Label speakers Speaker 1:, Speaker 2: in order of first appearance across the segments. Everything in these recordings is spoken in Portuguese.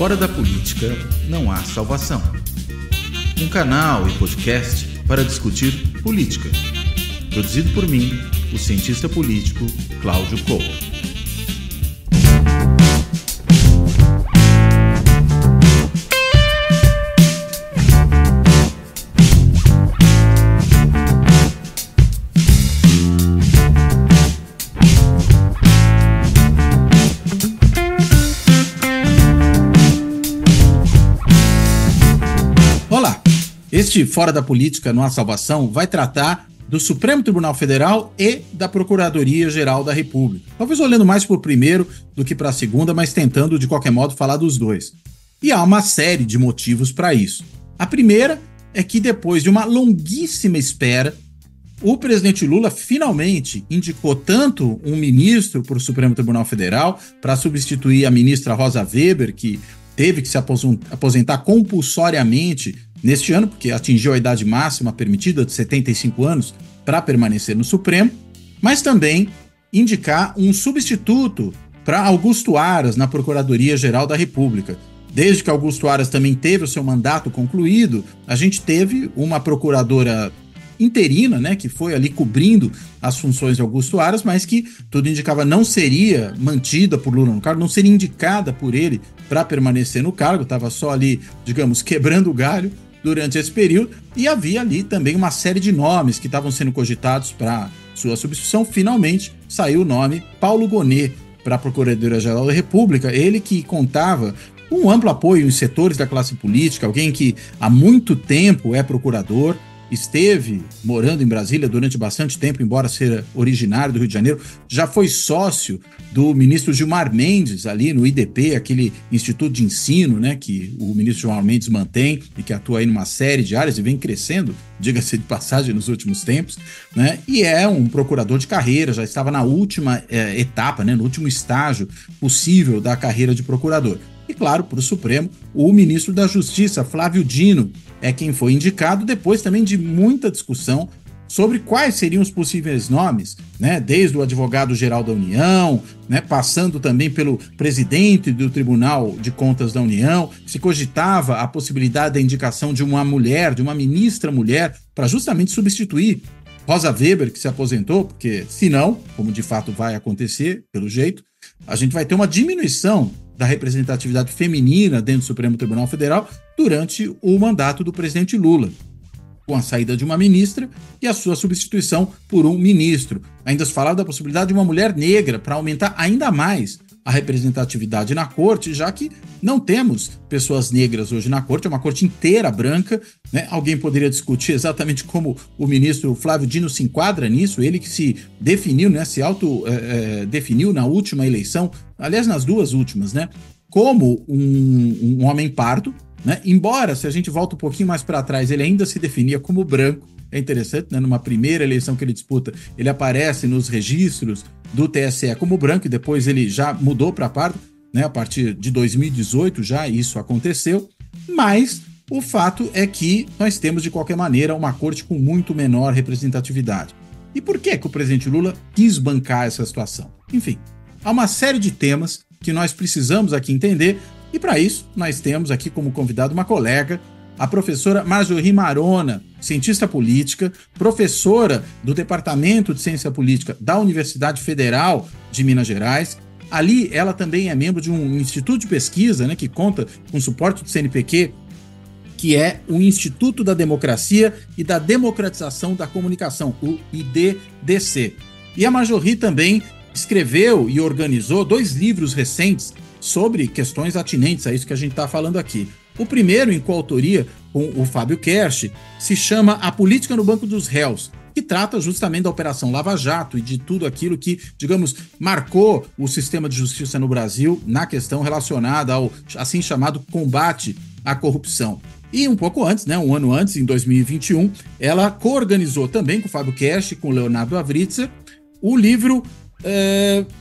Speaker 1: Fora da política não há salvação. Um canal e podcast para discutir política. Produzido por mim, o cientista político Cláudio Couto.
Speaker 2: Este Fora da Política Não Há Salvação vai tratar do Supremo Tribunal Federal e da Procuradoria-Geral da República. Talvez olhando mais para o primeiro do que para a segunda, mas tentando, de qualquer modo, falar dos dois. E há uma série de motivos para isso. A primeira é que, depois de uma longuíssima espera, o presidente Lula finalmente indicou tanto um ministro para o Supremo Tribunal Federal para substituir a ministra Rosa Weber, que teve que se aposentar compulsoriamente neste ano, porque atingiu a idade máxima permitida de 75 anos para permanecer no Supremo, mas também indicar um substituto para Augusto Aras na Procuradoria-Geral da República. Desde que Augusto Aras também teve o seu mandato concluído, a gente teve uma procuradora interina, né, que foi ali cobrindo as funções de Augusto Aras, mas que tudo indicava não seria mantida por Lula no cargo, não seria indicada por ele para permanecer no cargo, estava só ali, digamos, quebrando o galho durante esse período, e havia ali também uma série de nomes que estavam sendo cogitados para sua substituição. Finalmente saiu o nome Paulo Gonet para a Procuradoria-Geral da República, ele que contava com um amplo apoio em setores da classe política, alguém que há muito tempo é procurador, esteve morando em Brasília durante bastante tempo, embora seja originário do Rio de Janeiro, já foi sócio do ministro Gilmar Mendes, ali no IDP, aquele instituto de ensino, né, que o ministro Gilmar Mendes mantém e que atua aí numa série de áreas e vem crescendo, diga-se de passagem, nos últimos tempos, né, e é um procurador de carreira, já estava na última etapa, né, no último estágio possível da carreira de procurador. E claro, para o Supremo, o ministro da Justiça, Flávio Dino, é quem foi indicado, depois também de muita discussão sobre quais seriam os possíveis nomes, né? Desde o advogado-geral da União, né? Passando também pelo presidente do Tribunal de Contas da União, se cogitava a possibilidade da indicação de uma mulher, de uma ministra mulher, para justamente substituir Rosa Weber, que se aposentou, porque senão, como de fato vai acontecer, pelo jeito, a gente vai ter uma diminuição da representatividade feminina dentro do Supremo Tribunal Federal durante o mandato do presidente Lula, com a saída de uma ministra e a sua substituição por um ministro. Ainda se falava da possibilidade de uma mulher negra para aumentar ainda mais a representatividade na corte, já que não temos pessoas negras hoje na corte, é uma corte inteira branca, né? Alguém poderia discutir exatamente como o ministro Flávio Dino se enquadra nisso, ele que se definiu, né, se autodefiniu na última eleição, aliás, nas duas últimas, né, como um homem pardo, né? Embora, se a gente volta um pouquinho mais para trás, ele ainda se definia como branco. É interessante, né? Numa primeira eleição que ele disputa, ele aparece nos registros do TSE como branco e depois ele já mudou para pardo, né? A partir de 2018 já isso aconteceu, mas o fato é que nós temos, de qualquer maneira, uma corte com muito menor representatividade. E por que o presidente Lula quis bancar essa situação? Enfim, há uma série de temas que nós precisamos aqui entender, e para isso nós temos aqui como convidado uma colega, a professora Marjorie Marona, cientista política, professora do Departamento de Ciência Política da Universidade Federal de Minas Gerais. Ali ela também é membro de um instituto de pesquisa, né, que conta com suporte do CNPq, que é o Instituto da Democracia e da Democratização da Comunicação, o IDDC. E a Marjorie também escreveu e organizou 2 livros recentes sobre questões atinentes a isso que a gente está falando aqui. O primeiro, em coautoria com o Fábio Kersh, se chama A Política no Banco dos Réus, que trata justamente da Operação Lava Jato e de tudo aquilo que, digamos, marcou o sistema de justiça no Brasil na questão relacionada ao assim chamado combate à corrupção. E um pouco antes, né, um ano antes, em 2021, ela coorganizou também com o Fábio Kersh e com o Leonardo Avritzer o livro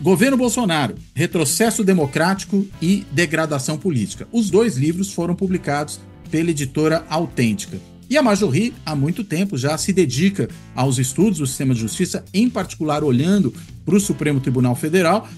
Speaker 2: Governo Bolsonaro, Retrocesso Democrático e Degradação Política. Os 2 livros foram publicados pela editora Autêntica. E a Marjorie, há muito tempo, já se dedica aos estudos do sistema de justiça, em particular olhando para o Supremo Tribunal Federal,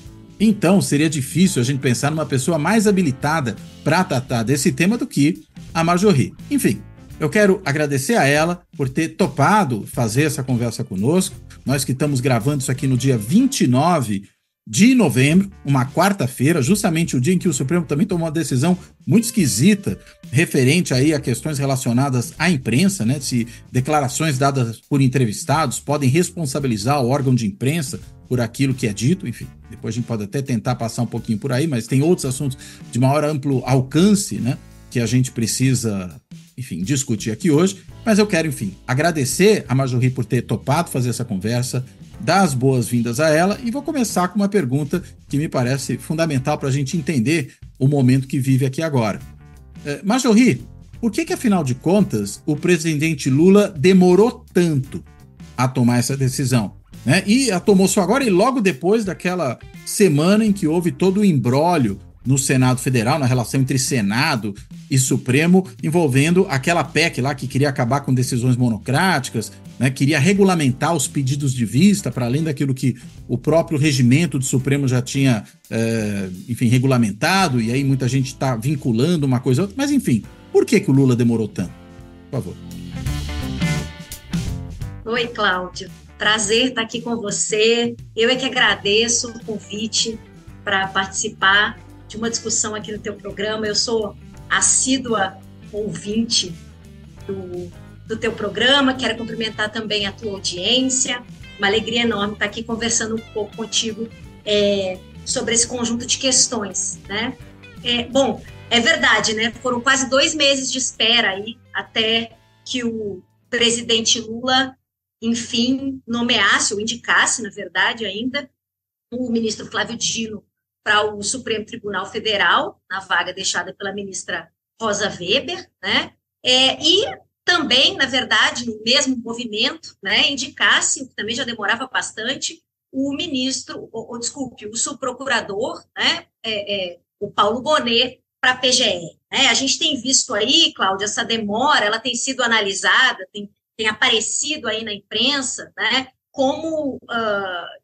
Speaker 2: Então, seria difícil a gente pensar numa pessoa mais habilitada para tratar desse tema do que a Marjorie. Enfim, eu quero agradecer a ela por ter topado fazer essa conversa conosco. Nós que estamos gravando isso aqui no dia 29 de novembro, uma quarta-feira, justamente o dia em que o Supremo também tomou uma decisão muito esquisita referente aí a questões relacionadas à imprensa, né? Se declarações dadas por entrevistados podem responsabilizar o órgão de imprensa por aquilo que é dito, enfim, depois a gente pode até tentar passar um pouquinho por aí, mas tem outros assuntos de maior amplo alcance, né? Que a gente precisa, enfim, discutir aqui hoje, mas eu quero, enfim, agradecer a Marjorie por ter topado fazer essa conversa, dar as boas-vindas a ela e vou começar com uma pergunta que me parece fundamental para a gente entender o momento que vive aqui agora. Marjorie, por que, afinal de contas, o presidente Lula demorou tanto a tomar essa decisão? Né? E a tomou só agora e logo depois daquela semana em que houve todo o imbróglio no Senado Federal, na relação entre Senado e Supremo, envolvendo aquela PEC lá que queria acabar com decisões monocráticas, né, queria regulamentar os pedidos de vista, para além daquilo que o próprio regimento do Supremo já tinha, enfim, regulamentado, e aí muita gente está vinculando uma coisa a outra, mas enfim, por que o Lula demorou tanto? Por favor.
Speaker 3: Oi, Cláudio. Prazer estar aqui com você. Eu é que agradeço o convite para participar de uma discussão aqui no teu programa. Eu sou assídua ouvinte do teu programa, quero cumprimentar também a tua audiência, uma alegria enorme estar aqui conversando um pouco contigo sobre esse conjunto de questões, né? Bom, é verdade, né? Foram quase 2 meses de espera aí até que o presidente Lula, enfim, nomeasse ou indicasse, na verdade ainda, o ministro Flávio Dino para o Supremo Tribunal Federal, na vaga deixada pela ministra Rosa Weber, né? E também, na verdade, no mesmo movimento, né, indicasse, o que também já demorava bastante, o ministro, o subprocurador, né, o Paulo Bonet, para a PGR. Né? A gente tem visto aí, Cláudia, essa demora, ela tem sido analisada, tem aparecido aí na imprensa, né, como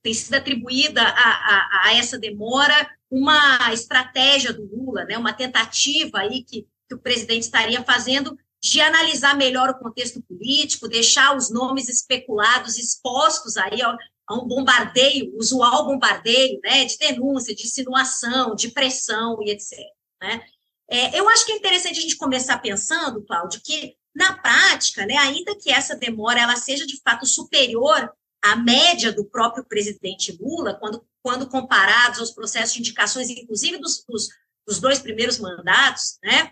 Speaker 3: tem sido atribuída a essa demora uma estratégia do Lula, né, uma tentativa aí que o presidente estaria fazendo de analisar melhor o contexto político, deixar os nomes especulados expostos aí a um bombardeio, usual bombardeio, né, de denúncia, de insinuação, de pressão e etc. Né? Eu acho que é interessante a gente começar pensando, Cláudio, que na prática, né, ainda que essa demora ela seja de fato superior à média do próprio presidente Lula, quando comparados aos processos de indicações, inclusive dos 2 primeiros mandatos, né,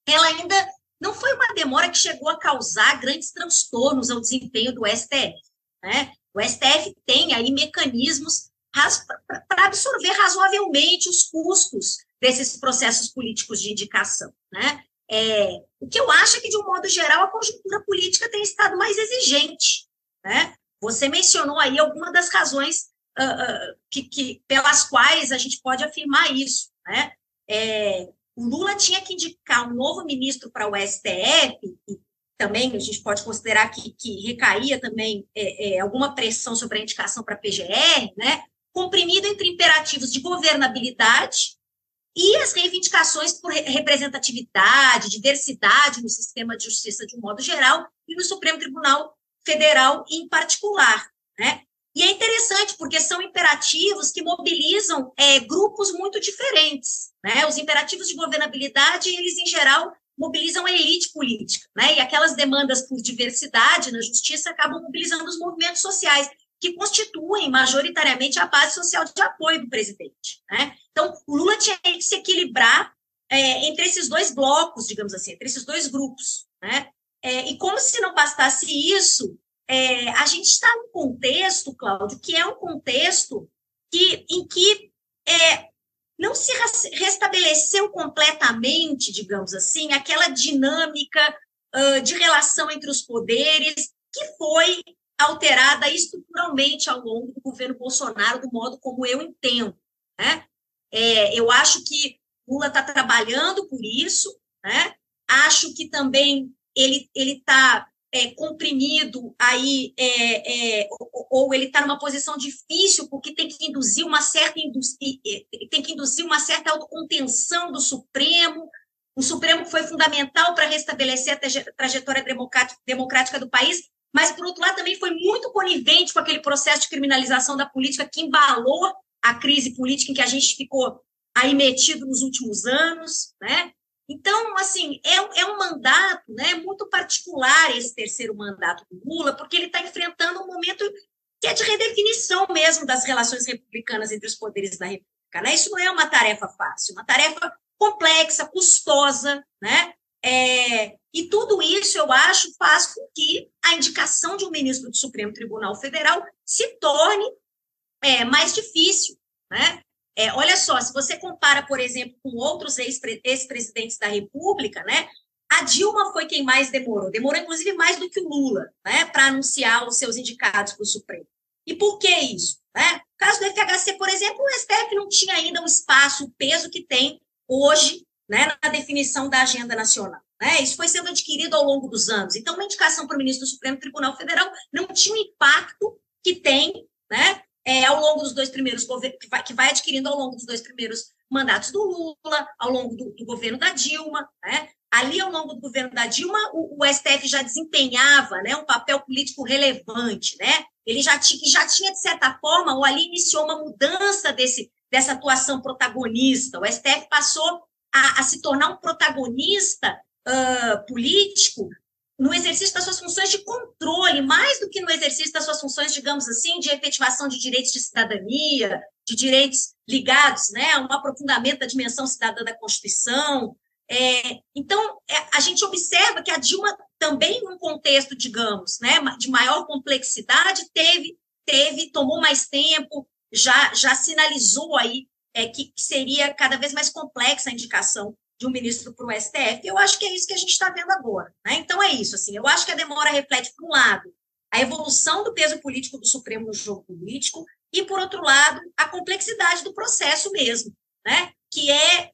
Speaker 3: ela ainda não foi uma demora que chegou a causar grandes transtornos ao desempenho do STF. Né? O STF tem aí mecanismos para absorver razoavelmente os custos desses processos políticos de indicação. Né? O que eu acho é que, de um modo geral, a conjuntura política tem estado mais exigente. Né? Você mencionou aí algumas das razões pelas quais a gente pode afirmar isso. Né? O Lula tinha que indicar um novo ministro para o STF, e também a gente pode considerar que recaía também alguma pressão sobre a indicação para a PGR, né, comprimido entre imperativos de governabilidade e as reivindicações por representatividade, diversidade no sistema de justiça de um modo geral e no Supremo Tribunal Federal em particular. Né? E é interessante porque são imperativos que mobilizam grupos muito diferentes. Né? Os imperativos de governabilidade, eles, em geral, mobilizam a elite política. Né? E aquelas demandas por diversidade na justiça acabam mobilizando os movimentos sociais, que constituem majoritariamente a base social de apoio do presidente. Né? Então, o Lula tinha que se equilibrar entre esses 2 blocos, digamos assim, entre esses 2 grupos. Né? E como se não bastasse isso, a gente está num contexto, Cláudio, que é um contexto em que não se restabeleceu completamente, digamos assim, aquela dinâmica de relação entre os poderes que foi alterada estruturalmente ao longo do governo Bolsonaro, do modo como eu entendo. Né? Eu acho que Lula está trabalhando por isso, né? Acho que também ele está comprimido aí, ou ele está numa posição difícil, porque tem que induzir uma certa autocontenção do Supremo, um Supremo que foi fundamental para restabelecer a trajetória democrática do país, mas, por outro lado, também foi muito conivente com aquele processo de criminalização da política que embalou a crise política em que a gente ficou aí metido nos últimos anos, né? Então, assim, é um mandato, né, muito particular esse terceiro mandato do Lula, porque ele está enfrentando um momento que é de redefinição mesmo das relações republicanas entre os poderes da República, né? Isso não é uma tarefa fácil, uma tarefa complexa, custosa, né? E tudo isso, eu acho, faz com que a indicação de um ministro do Supremo Tribunal Federal se torne mais difícil, né? Olha só, se você compara, por exemplo, com outros ex-presidentes da República, né? A Dilma foi quem mais demorou inclusive mais do que o Lula, né, para anunciar os seus indicados para o Supremo. E por que isso? Né? No caso do FHC, por exemplo, o STF não tinha ainda um espaço, o peso que tem hoje, né, na definição da agenda nacional. Né? Isso foi sendo adquirido ao longo dos anos. Então, uma indicação para o ministro do Supremo Tribunal Federal não tinha o impacto que tem, né, ao longo dos dois primeiros governos, que vai adquirindo ao longo dos dois primeiros mandatos do Lula, ao longo do governo da Dilma, né? Ali, ao longo do governo da Dilma, o STF já desempenhava, né, um papel político relevante, né? Ele já tinha, de certa forma, ou ali iniciou uma mudança dessa atuação protagonista. O STF passou a se tornar um protagonista político no exercício das suas funções de controle, mais do que no exercício das suas funções, digamos assim, de efetivação de direitos de cidadania, de direitos ligados, né, a um aprofundamento da dimensão cidadã da Constituição. Então, a gente observa que a Dilma também, num contexto, digamos, né, de maior complexidade, tomou mais tempo, já sinalizou aí que seria cada vez mais complexa a indicação de um ministro para o STF. Eu acho que é isso que a gente está vendo agora. Né? Então, é isso. Assim, eu acho que a demora reflete, por um lado, a evolução do peso político do Supremo no jogo político e, por outro lado, a complexidade do processo mesmo, né? Que é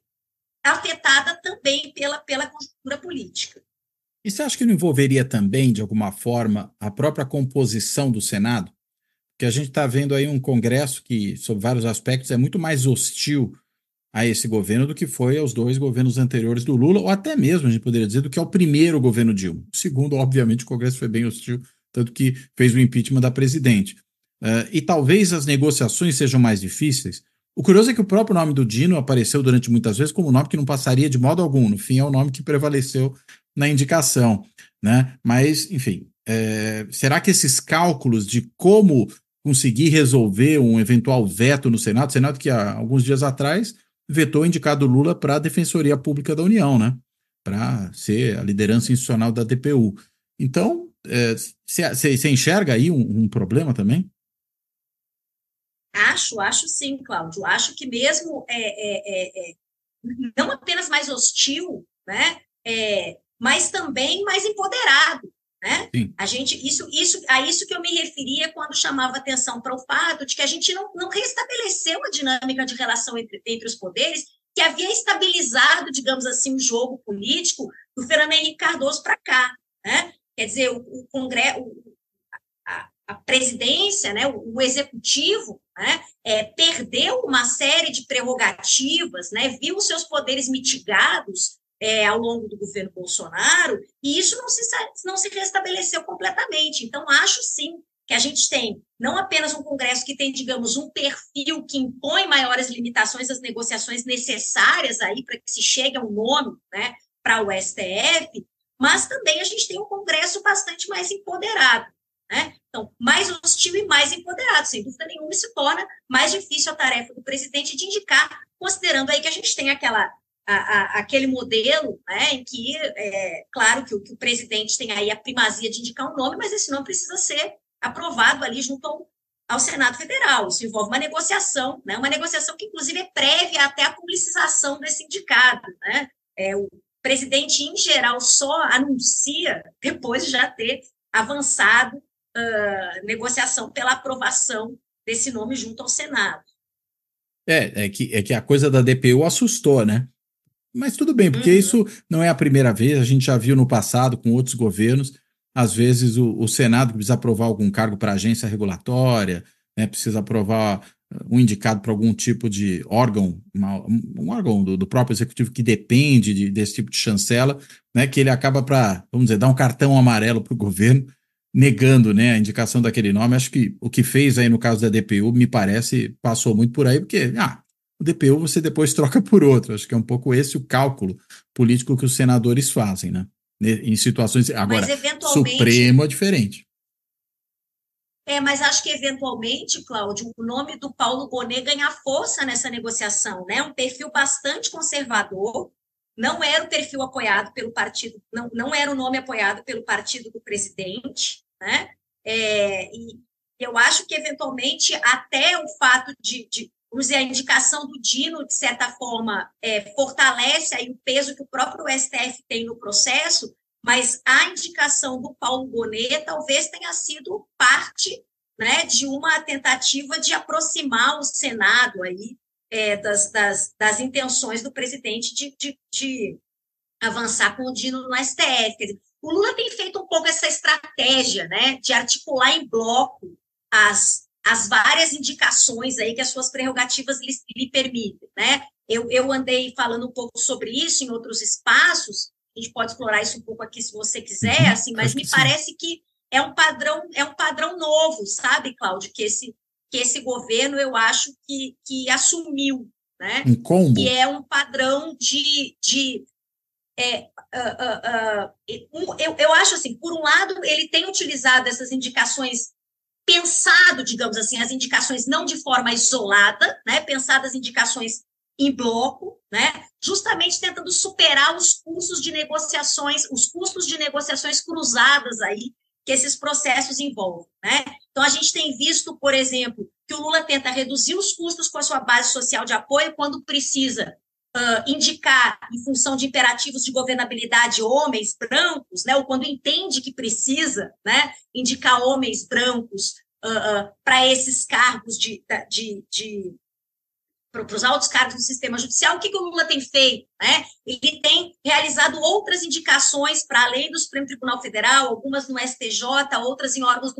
Speaker 3: afetada também pela conjuntura política.
Speaker 2: E você acha que não envolveria também, de alguma forma, a própria composição do Senado? Porque a gente está vendo aí um Congresso que, sob vários aspectos, é muito mais hostil a esse governo do que foi aos dois governos anteriores do Lula, ou até mesmo, a gente poderia dizer, do que ao primeiro governo Dilma. O segundo, obviamente, o Congresso foi bem hostil, tanto que fez o impeachment da presidente. E talvez as negociações sejam mais difíceis. O curioso é que o próprio nome do Dino apareceu durante muitas vezes como um nome que não passaria de modo algum. No fim, é o nome que prevaleceu na indicação, né? Mas, enfim, será que esses cálculos de como conseguir resolver um eventual veto no Senado, o Senado que há alguns dias atrás vetou o indicado Lula para a Defensoria Pública da União, né? Para ser a liderança institucional da DPU. Então, você enxerga aí um problema também?
Speaker 3: Acho sim, Cláudio. Acho que mesmo não apenas mais hostil, né? Mas também mais empoderado. Né? A isso que eu me referia quando chamava atenção para o fato de que a gente não restabeleceu a dinâmica de relação entre os poderes que havia estabilizado, digamos assim, o jogo político do Fernando Henrique Cardoso para cá. Né? Quer dizer, o Congresso, a presidência, né, o executivo, né, perdeu uma série de prerrogativas, né, viu os seus poderes mitigados ao longo do governo Bolsonaro, e isso não se restabeleceu completamente. Então, acho sim que a gente tem não apenas um Congresso que tem, digamos, um perfil que impõe maiores limitações às negociações necessárias aí para que se chegue a um nome, né, para o STF, mas também a gente tem um Congresso bastante mais empoderado. Né? Então, mais hostil e mais empoderado, sem dúvida nenhuma, se torna mais difícil a tarefa do presidente de indicar, considerando aí que a gente tem aquele modelo, né, em que, claro que o presidente tem aí a primazia de indicar um nome, mas esse nome precisa ser aprovado ali junto ao Senado Federal. Isso envolve uma negociação, né, uma negociação que, inclusive, é prévia até a publicização desse indicado. Né? O presidente, em geral, só anuncia depois de já ter avançado negociação pela aprovação desse nome junto ao Senado.
Speaker 2: É que a coisa da DPU assustou, né? Mas tudo bem, porque isso não é a primeira vez, a gente já viu no passado com outros governos, às vezes o Senado precisa aprovar algum cargo para agência regulatória, né, precisa aprovar um indicado para algum tipo de órgão, um órgão do próprio executivo que depende desse tipo de chancela, né, que ele acaba para, vamos dizer, dar um cartão amarelo para o governo, negando, né, a indicação daquele nome. Acho que o que fez aí no caso da DPU, me parece, passou muito por aí, porque, o DPU você depois troca por outro. Acho que é um pouco esse o cálculo político que os senadores fazem, né, em situações... Agora, Supremo é diferente.
Speaker 3: Mas acho que, eventualmente, Cláudio, o nome do Paulo Gonet ganha força nessa negociação, né? Um perfil bastante conservador, não era o perfil apoiado pelo partido, não era o nome apoiado pelo partido do presidente, né? E eu acho que, eventualmente, até o fato vamos dizer, a indicação do Dino, de certa forma, fortalece aí o peso que o próprio STF tem no processo, mas a indicação do Paulo Gonet talvez tenha sido parte, né, de uma tentativa de aproximar o Senado aí, das intenções do presidente de avançar com o Dino no STF. Quer dizer, o Lula tem feito um pouco essa estratégia, né, de articular em bloco as várias indicações aí que as suas prerrogativas lhe permitem, né? Eu andei falando um pouco sobre isso em outros espaços. A gente pode explorar isso um pouco aqui se você quiser, assim, mas me parece que é um padrão novo, sabe, Cláudio, que esse governo, eu acho que assumiu, né?
Speaker 2: Um combo.
Speaker 3: Que é um padrão eu acho assim, por um lado, ele tem utilizado essas indicações, pensado, digamos assim, as indicações não de forma isolada, né? Pensado as indicações em bloco, né? Justamente tentando superar os custos de negociações cruzadas aí que esses processos envolvem, né? Então, a gente tem visto, por exemplo, que o Lula tenta reduzir os custos com a sua base social de apoio quando precisa indicar, em função de imperativos de governabilidade, homens brancos, né? Ou quando entende que precisa, né? Indicar homens brancos para esses cargos para os altos cargos do sistema judicial. O que o Lula tem feito? Né? Ele tem realizado outras indicações para além do Supremo Tribunal Federal, algumas no STJ, outras em órgãos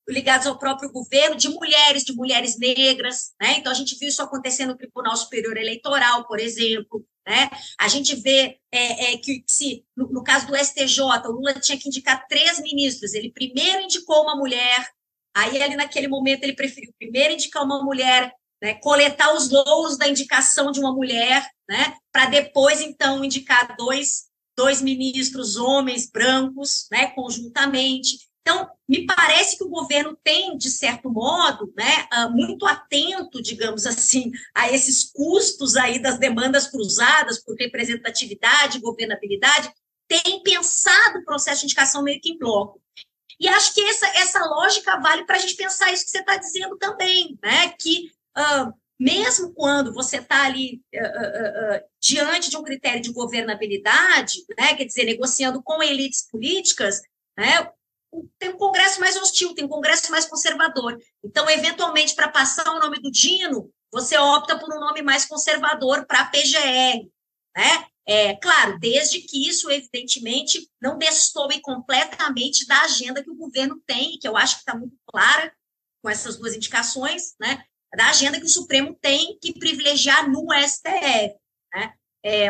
Speaker 3: ligados ao próprio governo, de mulheres negras, né? Então, a gente viu isso acontecer no Tribunal Superior Eleitoral, por exemplo, né? A gente vê que, no caso do STJ, o Lula tinha que indicar 3 ministros, ele primeiro indicou uma mulher, aí, ali naquele momento, ele preferiu primeiro indicar uma mulher, né, coletar os louros da indicação de uma mulher, né, para depois, então, indicar dois ministros homens brancos, né, conjuntamente. Então, me parece que o governo tem, de certo modo, né, muito atento, digamos assim, a esses custos aí das demandas cruzadas por representatividade, governabilidade, tem pensado o processo de indicação meio que em bloco. E acho que essa lógica vale para a gente pensar isso que você está dizendo também, né, que mesmo quando você está ali diante de um critério de governabilidade, né, quer dizer, negociando com elites políticas, né, tem um Congresso mais hostil, tem um Congresso mais conservador. Então, eventualmente, para passar o nome do Dino, você opta por um nome mais conservador para a PGR, né? Claro, desde que isso, evidentemente, não destoe completamente da agenda que o governo tem, que eu acho que está muito clara com essas 2 indicações, né? Da agenda que o Supremo tem que privilegiar no STF, né?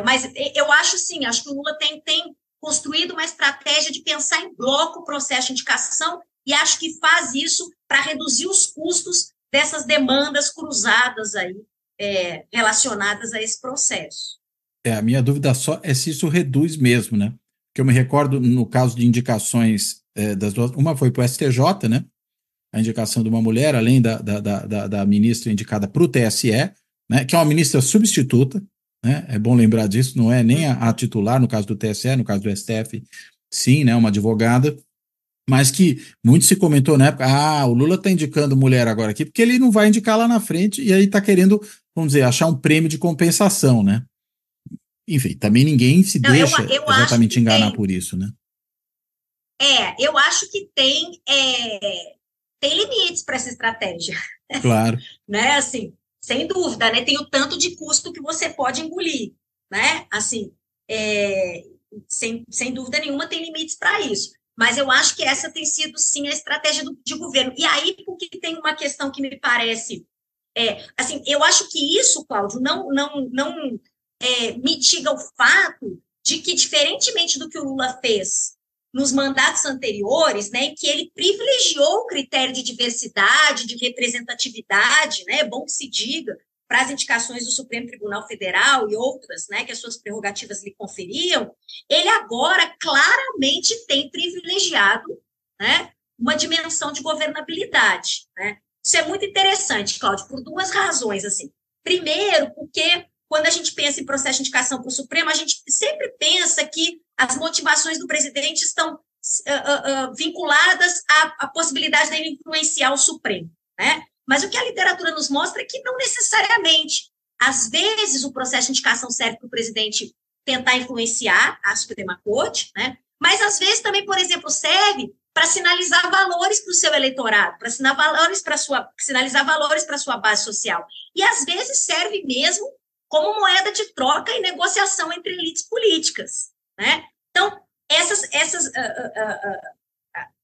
Speaker 3: Mas eu acho, sim, acho que o Lula tem construído uma estratégia de pensar em bloco o processo de indicação e acho que faz isso para reduzir os custos dessas demandas cruzadas aí, relacionadas a esse processo.
Speaker 2: A minha dúvida só é se isso reduz mesmo, né? Porque eu me recordo, no caso de indicações das 2, uma foi para o STJ, né? A indicação de uma mulher, além da ministra indicada para o TSE, né? Que é uma ministra substituta, né? É bom lembrar disso, não é nem a titular, no caso do TSE, no caso do STF, sim, né? Uma advogada, mas que muito se comentou na época, o Lula está indicando mulher agora aqui, porque ele não vai indicar lá na frente, e aí está querendo, vamos dizer, achar um prêmio de compensação, né? Enfim, também ninguém se deixa
Speaker 3: eu
Speaker 2: exatamente enganar por isso, né?
Speaker 3: Eu acho que tem limites para essa estratégia.
Speaker 2: Claro.
Speaker 3: Né, assim, sem dúvida, né? Tem o tanto de custo que você pode engolir, né? Assim, sem dúvida nenhuma, tem limites para isso. Mas eu acho que essa tem sido, sim, a estratégia de governo. E aí, porque tem uma questão que me parece Assim, eu acho que isso, Cláudio, não mitiga o fato de que, diferentemente do que o Lula fez nos mandatos anteriores, né, em que ele privilegiou o critério de diversidade, de representatividade, né, é bom que se diga, para as indicações do Supremo Tribunal Federal e outras, né, que as suas prerrogativas lhe conferiam, ele agora claramente tem privilegiado, né, uma dimensão de governabilidade, né? Isso é muito interessante, Cláudio, por duas razões, assim. Primeiro, porque quando a gente pensa em processo de indicação para o Supremo, a gente sempre pensa que as motivações do presidente estão vinculadas à possibilidade dele influenciar o Supremo, né? Mas o que a literatura nos mostra é que não necessariamente. Às vezes, o processo de indicação serve para o presidente tentar influenciar a Suprema Corte, né? Mas, às vezes, também, por exemplo, serve para sinalizar valores para o seu eleitorado, para sinalizar valores para a sua base social. E, às vezes, serve mesmo como moeda de troca e negociação entre elites políticas, né? Então,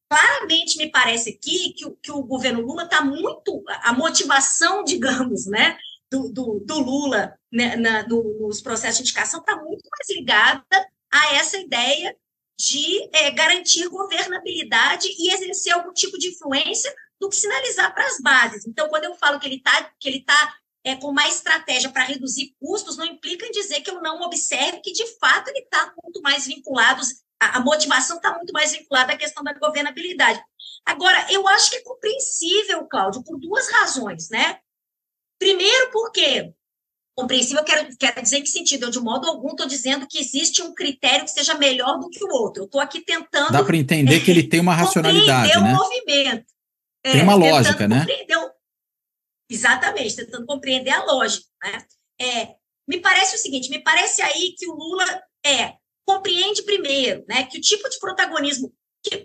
Speaker 3: claramente me parece aqui que o governo Lula está muito... A motivação, digamos, né, do Lula, né, nos processos de indicação está muito mais ligada a essa ideia de garantir governabilidade e exercer algum tipo de influência do que sinalizar para as bases. Então, quando eu falo que ele está com uma estratégia para reduzir custos, não implica em dizer que eu não observe que, de fato, ele está muito mais vinculado, a motivação está muito mais vinculada à questão da governabilidade. Agora, eu acho que é compreensível, Cláudio, por duas razões, né? Primeiro, porque compreensível, quero dizer em que sentido? Eu, de modo algum, estou dizendo que existe um critério que seja melhor do que o outro. Eu estou aqui tentando...
Speaker 2: Dá para entender que ele tem uma racionalidade,
Speaker 3: compreender,
Speaker 2: né?
Speaker 3: O movimento.
Speaker 2: Tem uma lógica, né?
Speaker 3: Exatamente, tentando compreender a lógica, né? Me parece o seguinte, me parece aí que o Lula compreende primeiro, né, que o tipo de protagonismo...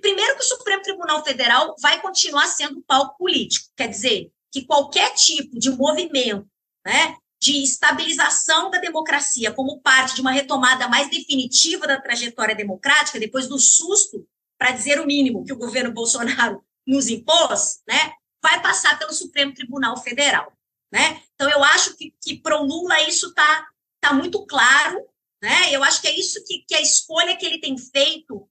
Speaker 3: primeiro que o Supremo Tribunal Federal vai continuar sendo um palco político, quer dizer, que qualquer tipo de movimento, né, de estabilização da democracia como parte de uma retomada mais definitiva da trajetória democrática, depois do susto, para dizer o mínimo, que o governo Bolsonaro nos impôs, né, vai passar pelo Supremo Tribunal Federal, né? Então, eu acho que para o Lula isso tá muito claro, né? Eu acho que é isso que a escolha que ele tem feito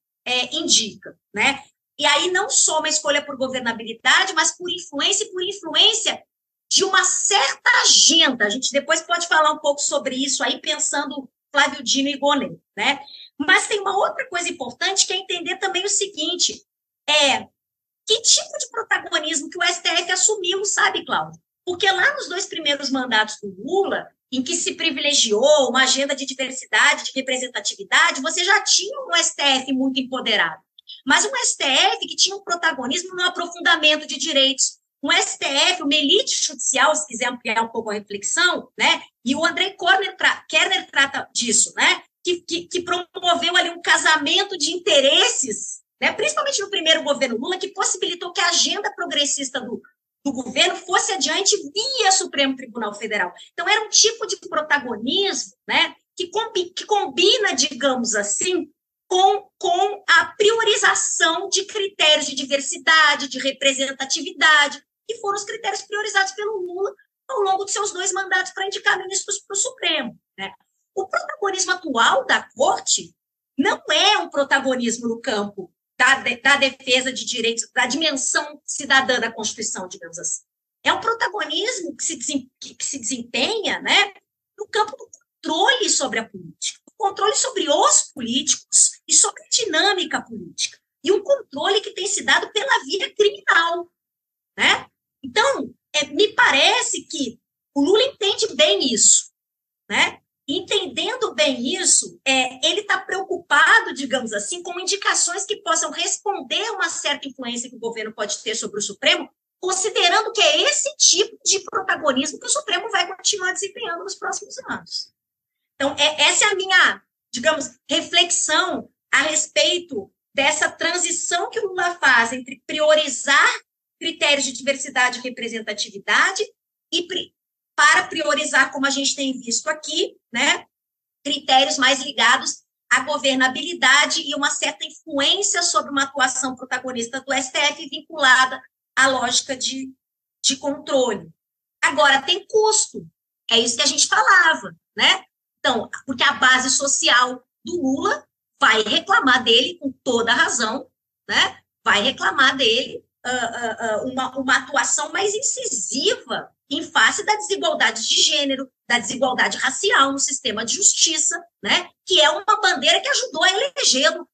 Speaker 3: indica, né? E aí não só uma escolha por governabilidade, mas por influência de uma certa agenda. A gente depois pode falar um pouco sobre isso aí, pensando Flávio Dino e Gonê, né? Mas tem uma outra coisa importante que é entender também o seguinte, que tipo de protagonismo que o STF assumiu, sabe, Cláudio? Porque lá nos 2 primeiros mandatos do Lula, em que se privilegiou uma agenda de diversidade, de representatividade, você já tinha um STF muito empoderado, mas um STF que tinha um protagonismo no aprofundamento de direitos, um STF, uma elite judicial, se quiser ampliar um pouco a reflexão, né? E o André Kerner trata disso, né? Que promoveu ali um casamento de interesses, né? Principalmente no primeiro governo Lula, que possibilitou que a agenda progressista do governo fosse adiante via Supremo Tribunal Federal. Então, era um tipo de protagonismo, né, que combina, digamos assim, com a priorização de critérios de diversidade, de representatividade, que foram os critérios priorizados pelo Lula ao longo de seus 2 mandatos para indicar ministros para o Supremo, né? O protagonismo atual da Corte não é um protagonismo no campo da defesa de direitos, da dimensão cidadã da Constituição, digamos assim. É um protagonismo que se desempenha, né, no campo do controle sobre a política, o controle sobre os políticos e sobre a dinâmica política, e um controle que tem se dado pela via criminal, né? Então, me parece que o Lula entende bem isso, né? Entendendo bem isso, ele está preocupado, digamos assim, com indicações que possam responder a uma certa influência que o governo pode ter sobre o Supremo, considerando que é esse tipo de protagonismo que o Supremo vai continuar desempenhando nos próximos anos. Então, essa é a minha, digamos, reflexão a respeito dessa transição que o Lula faz entre priorizar critérios de diversidade e representatividade e para priorizar, como a gente tem visto aqui, né, critérios mais ligados à governabilidade e uma certa influência sobre uma atuação protagonista do STF vinculada à lógica de controle. Agora, tem custo. É isso que a gente falava, né? Então, porque a base social do Lula vai reclamar dele com toda a razão, né? Vai reclamar dele uma atuação mais incisiva em face da desigualdade de gênero, da desigualdade racial no sistema de justiça, né? Que é uma bandeira que ajudou a elegê-lo,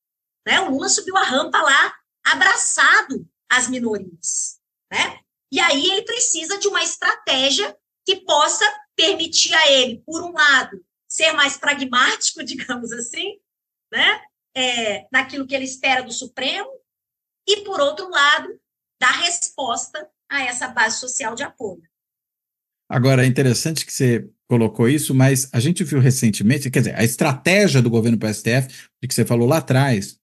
Speaker 3: né? O Lula subiu a rampa lá, abraçado às minorias, né? E aí ele precisa de uma estratégia que possa permitir a ele, por um lado, ser mais pragmático, digamos assim, né? Naquilo que ele espera do Supremo, e, por outro lado, dar resposta a essa base social de apoio.
Speaker 2: Agora, é interessante que você colocou isso, mas a gente viu recentemente, quer dizer, a estratégia do governo para o STF, de que você falou lá atrás,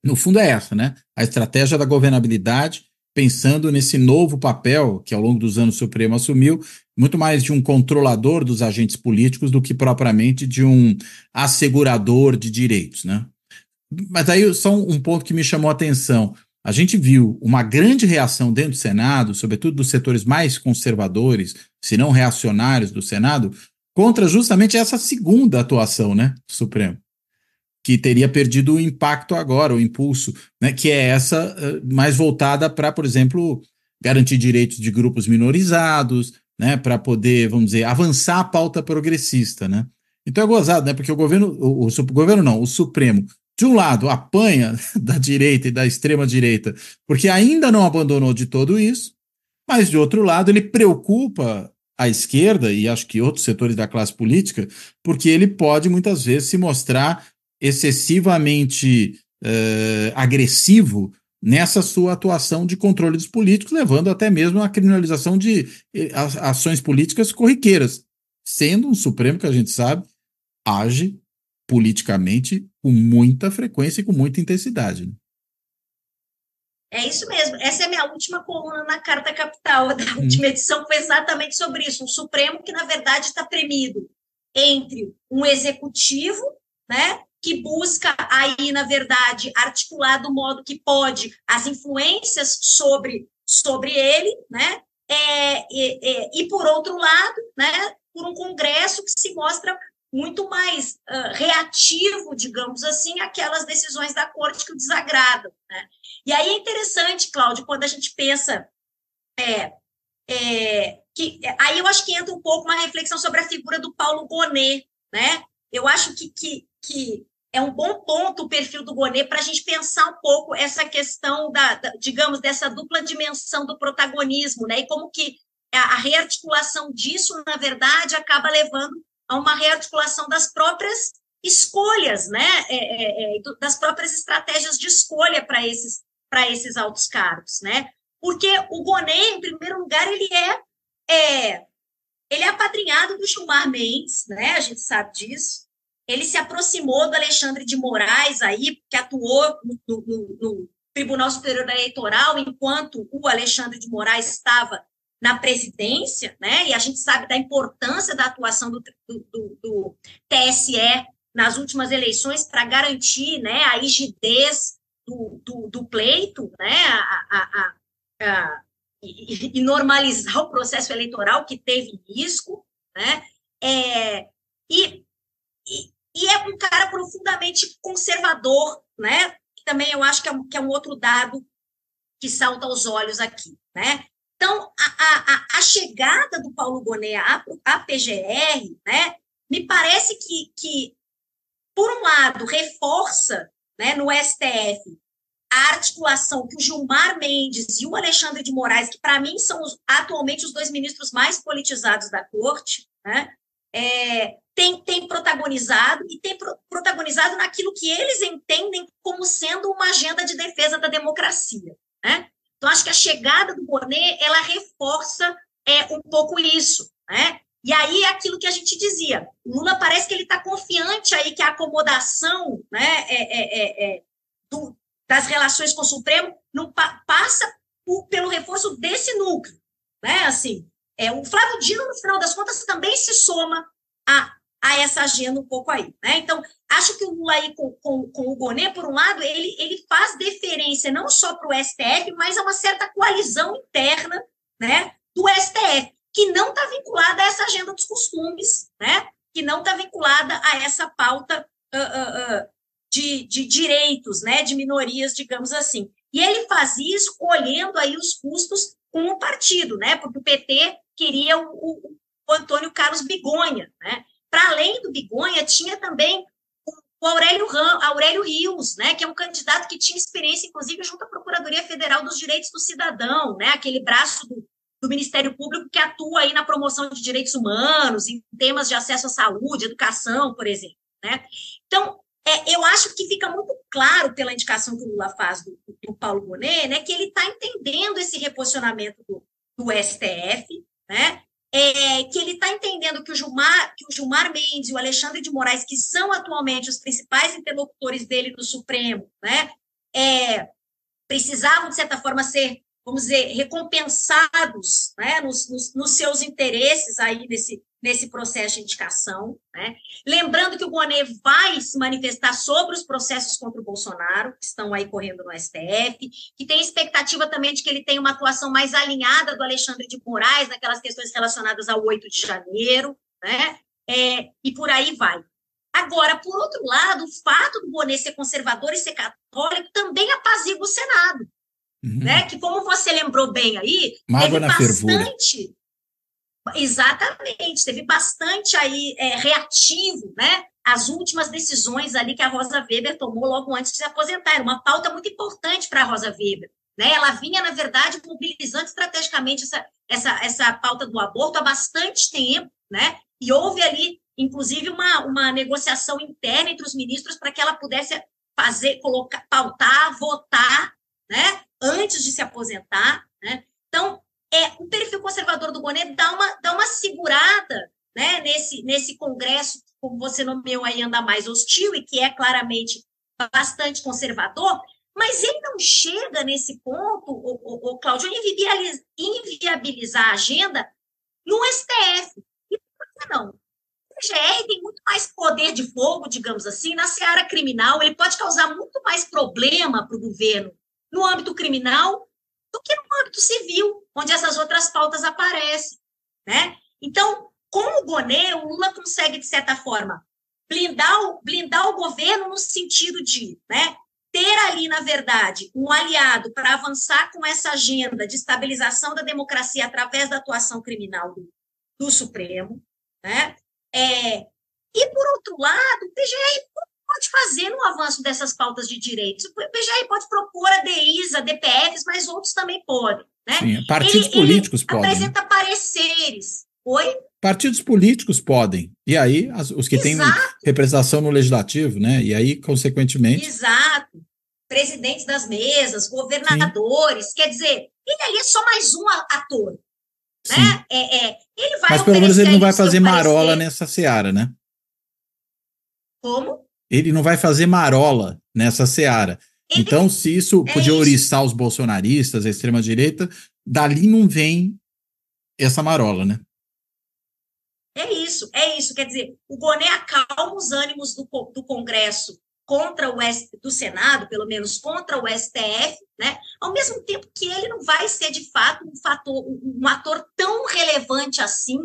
Speaker 2: no fundo é essa, né? A estratégia da governabilidade, pensando nesse novo papel que ao longo dos anos o Supremo assumiu, muito mais de um controlador dos agentes políticos do que propriamente de um assegurador de direitos, né? Mas aí só um ponto que me chamou a atenção. A gente viu uma grande reação dentro do Senado, sobretudo dos setores mais conservadores, se não reacionários do Senado, contra justamente essa segunda atuação, né, do Supremo, que teria perdido o impacto agora, o impulso, né, que é essa mais voltada para, por exemplo, garantir direitos de grupos minorizados, né, para poder, vamos dizer, avançar a pauta progressista, né. Então é gozado, né, porque o Supremo, de um lado, apanha da direita e da extrema-direita, porque ainda não abandonou de todo isso, mas, de outro lado, ele preocupa a esquerda, e acho que outros setores da classe política, porque ele pode, muitas vezes, se mostrar excessivamente agressivo nessa sua atuação de controle dos políticos, levando até mesmo à criminalização de ações políticas corriqueiras, sendo um Supremo que a gente sabe age politicamente com muita frequência e com muita intensidade.
Speaker 3: É isso mesmo. Essa é a minha última coluna na Carta Capital. Da última edição foi exatamente sobre isso. Um Supremo que, na verdade, está premido entre um executivo, né, que busca aí, na verdade, articular do modo que pode as influências sobre ele, né, e, por outro lado, né, por um Congresso que se mostra muito mais reativo, digamos assim, àquelas decisões da Corte que o desagradam, né? E aí é interessante, Cláudio, quando a gente pensa que aí eu acho que entra um pouco uma reflexão sobre a figura do Paulo Gonet, né? Eu acho que é um bom ponto o perfil do Gonet para a gente pensar um pouco essa questão digamos, dessa dupla dimensão do protagonismo, né? E como que a rearticulação disso, na verdade, acaba levando a uma rearticulação das próprias escolhas, né? Das próprias estratégias de escolha para esses altos cargos, né? Porque o Gonet, em primeiro lugar, ele é apadrinhado do Gilmar Mendes, né? A gente sabe disso. Ele se aproximou do Alexandre de Moraes, aí, que atuou no Tribunal Superior Eleitoral, enquanto o Alexandre de Moraes estava na presidência, né? E a gente sabe da importância da atuação do TSE nas últimas eleições para garantir, né, a rigidez do pleito, né, e normalizar o processo eleitoral que teve risco, né? E é um cara profundamente conservador, né? Que também eu acho que é um outro dado que salta aos olhos aqui, né? Então, a chegada do Paulo Gonet à PGR, né, me parece que, por um lado, reforça, né, no STF a articulação que o Gilmar Mendes e o Alexandre de Moraes, que para mim são atualmente os dois ministros mais politizados da Corte, né, tem protagonizado, e tem protagonizado naquilo que eles entendem como sendo uma agenda de defesa da democracia, né? Então, acho que a chegada do Gonet, ela reforça um pouco isso, né? E aí é aquilo que a gente dizia, o Lula parece que ele está confiante aí que a acomodação, né, das relações com o Supremo não passa pelo reforço desse núcleo, né? Assim, o Flávio Dino, no final das contas, também se soma a essa agenda um pouco aí, né? Então, acho que o Lula aí com o Gonet, por um lado, ele faz deferência não só para o STF, mas a uma certa coalizão interna, né, do STF. que não está vinculada a essa agenda dos costumes, né? Que não está vinculada a essa pauta de direitos, né? De minorias, digamos assim. E ele faz isso colhendo aí os custos com o partido, né? Porque o PT queria o Antônio Carlos Bigonha, né? Para além do Bigonha, tinha também o Aurélio Rios, né? Que é um candidato que tinha experiência, inclusive, junto à Procuradoria Federal dos Direitos do Cidadão, né? Aquele braço do Ministério Público que atua aí na promoção de direitos humanos, em temas de acesso à saúde, educação, por exemplo, né? Então, eu acho que fica muito claro pela indicação que o Lula faz do Paulo Gonet, né, que ele está entendendo esse reposicionamento do STF, né, que ele está entendendo que o Gilmar Mendes e o Alexandre de Moraes, que são atualmente os principais interlocutores dele no Supremo, né, precisavam, de certa forma, ser, vamos dizer, recompensados, né, nos seus interesses aí nesse processo de indicação, né? Lembrando que o Gonet vai se manifestar sobre os processos contra o Bolsonaro, que estão aí correndo no STF, que tem expectativa também de que ele tenha uma atuação mais alinhada do Alexandre de Moraes naquelas questões relacionadas ao 8 de janeiro, né? E por aí vai. Agora, por outro lado, o fato do Gonet ser conservador e ser católico também apazigua o Senado, né? Que, como você lembrou bem aí,
Speaker 2: mágoa na fervura.
Speaker 3: Exatamente, teve bastante aí reativo, né, as últimas decisões ali que a Rosa Weber tomou logo antes de se aposentar. Era uma pauta muito importante para a Rosa Weber, né? Ela vinha, na verdade, mobilizando estrategicamente essa pauta do aborto há bastante tempo, né? E houve ali, inclusive, uma negociação interna entre os ministros para que ela pudesse pautar, votar, né, antes de se aposentar, né? Então, o perfil conservador do Gonet dá uma segurada, né, nesse Congresso, como você nomeou aí, anda mais hostil, e que é claramente bastante conservador, mas ele não chega nesse ponto, o Cláudio, inviabilizar a agenda no STF. E por que não? O PGR tem muito mais poder de fogo, digamos assim, na seara criminal, ele pode causar muito mais problema para o governo no âmbito criminal do que no âmbito civil, onde essas outras pautas aparecem, né? Então, com o Gonet, o Lula consegue, de certa forma, blindar o governo no sentido de, né, ter ali, na verdade, um aliado para avançar com essa agenda de estabilização da democracia através da atuação criminal do Supremo, né? E, por outro lado, o PGR pode fazer no avanço dessas pautas de direitos. O PGR pode propor ADIs, ADPFs, mas outros também podem, né?
Speaker 2: Sim, partidos políticos podem.
Speaker 3: Apresenta pareceres. Oi?
Speaker 2: Partidos políticos podem. E aí, os que têm representação no legislativo, né? E aí, consequentemente...
Speaker 3: Exato. Presidentes das mesas, governadores. Sim. Quer dizer, ele ali é só mais um ator. Né? Ele vai,
Speaker 2: mas pelo menos ele não vai fazer marola nessa seara, né?
Speaker 3: Como?
Speaker 2: Ele não vai fazer marola nessa seara. Então, se isso podia oriçar os bolsonaristas, a extrema-direita, dali não vem essa marola, né?
Speaker 3: É isso. Quer dizer, o Gonet acalma os ânimos do Congresso contra do Senado, pelo menos contra o STF, né? Ao mesmo tempo que ele não vai ser, de fato, um ator tão relevante assim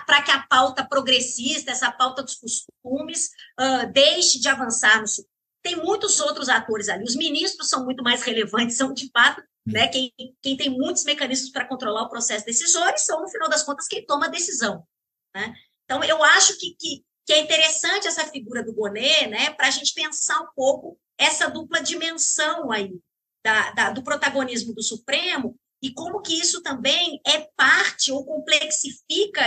Speaker 3: para que a pauta progressista, essa pauta dos costumes, deixe de avançar no Supremo. Tem muitos outros atores ali. Os ministros são muito mais relevantes, são, de fato, né, quem tem muitos mecanismos para controlar o processo decisório, são, no final das contas, quem toma a decisão, né? Então, eu acho que é interessante essa figura do Gonet, né, para a gente pensar um pouco essa dupla dimensão aí do protagonismo do Supremo e como que isso também é parte ou complexifica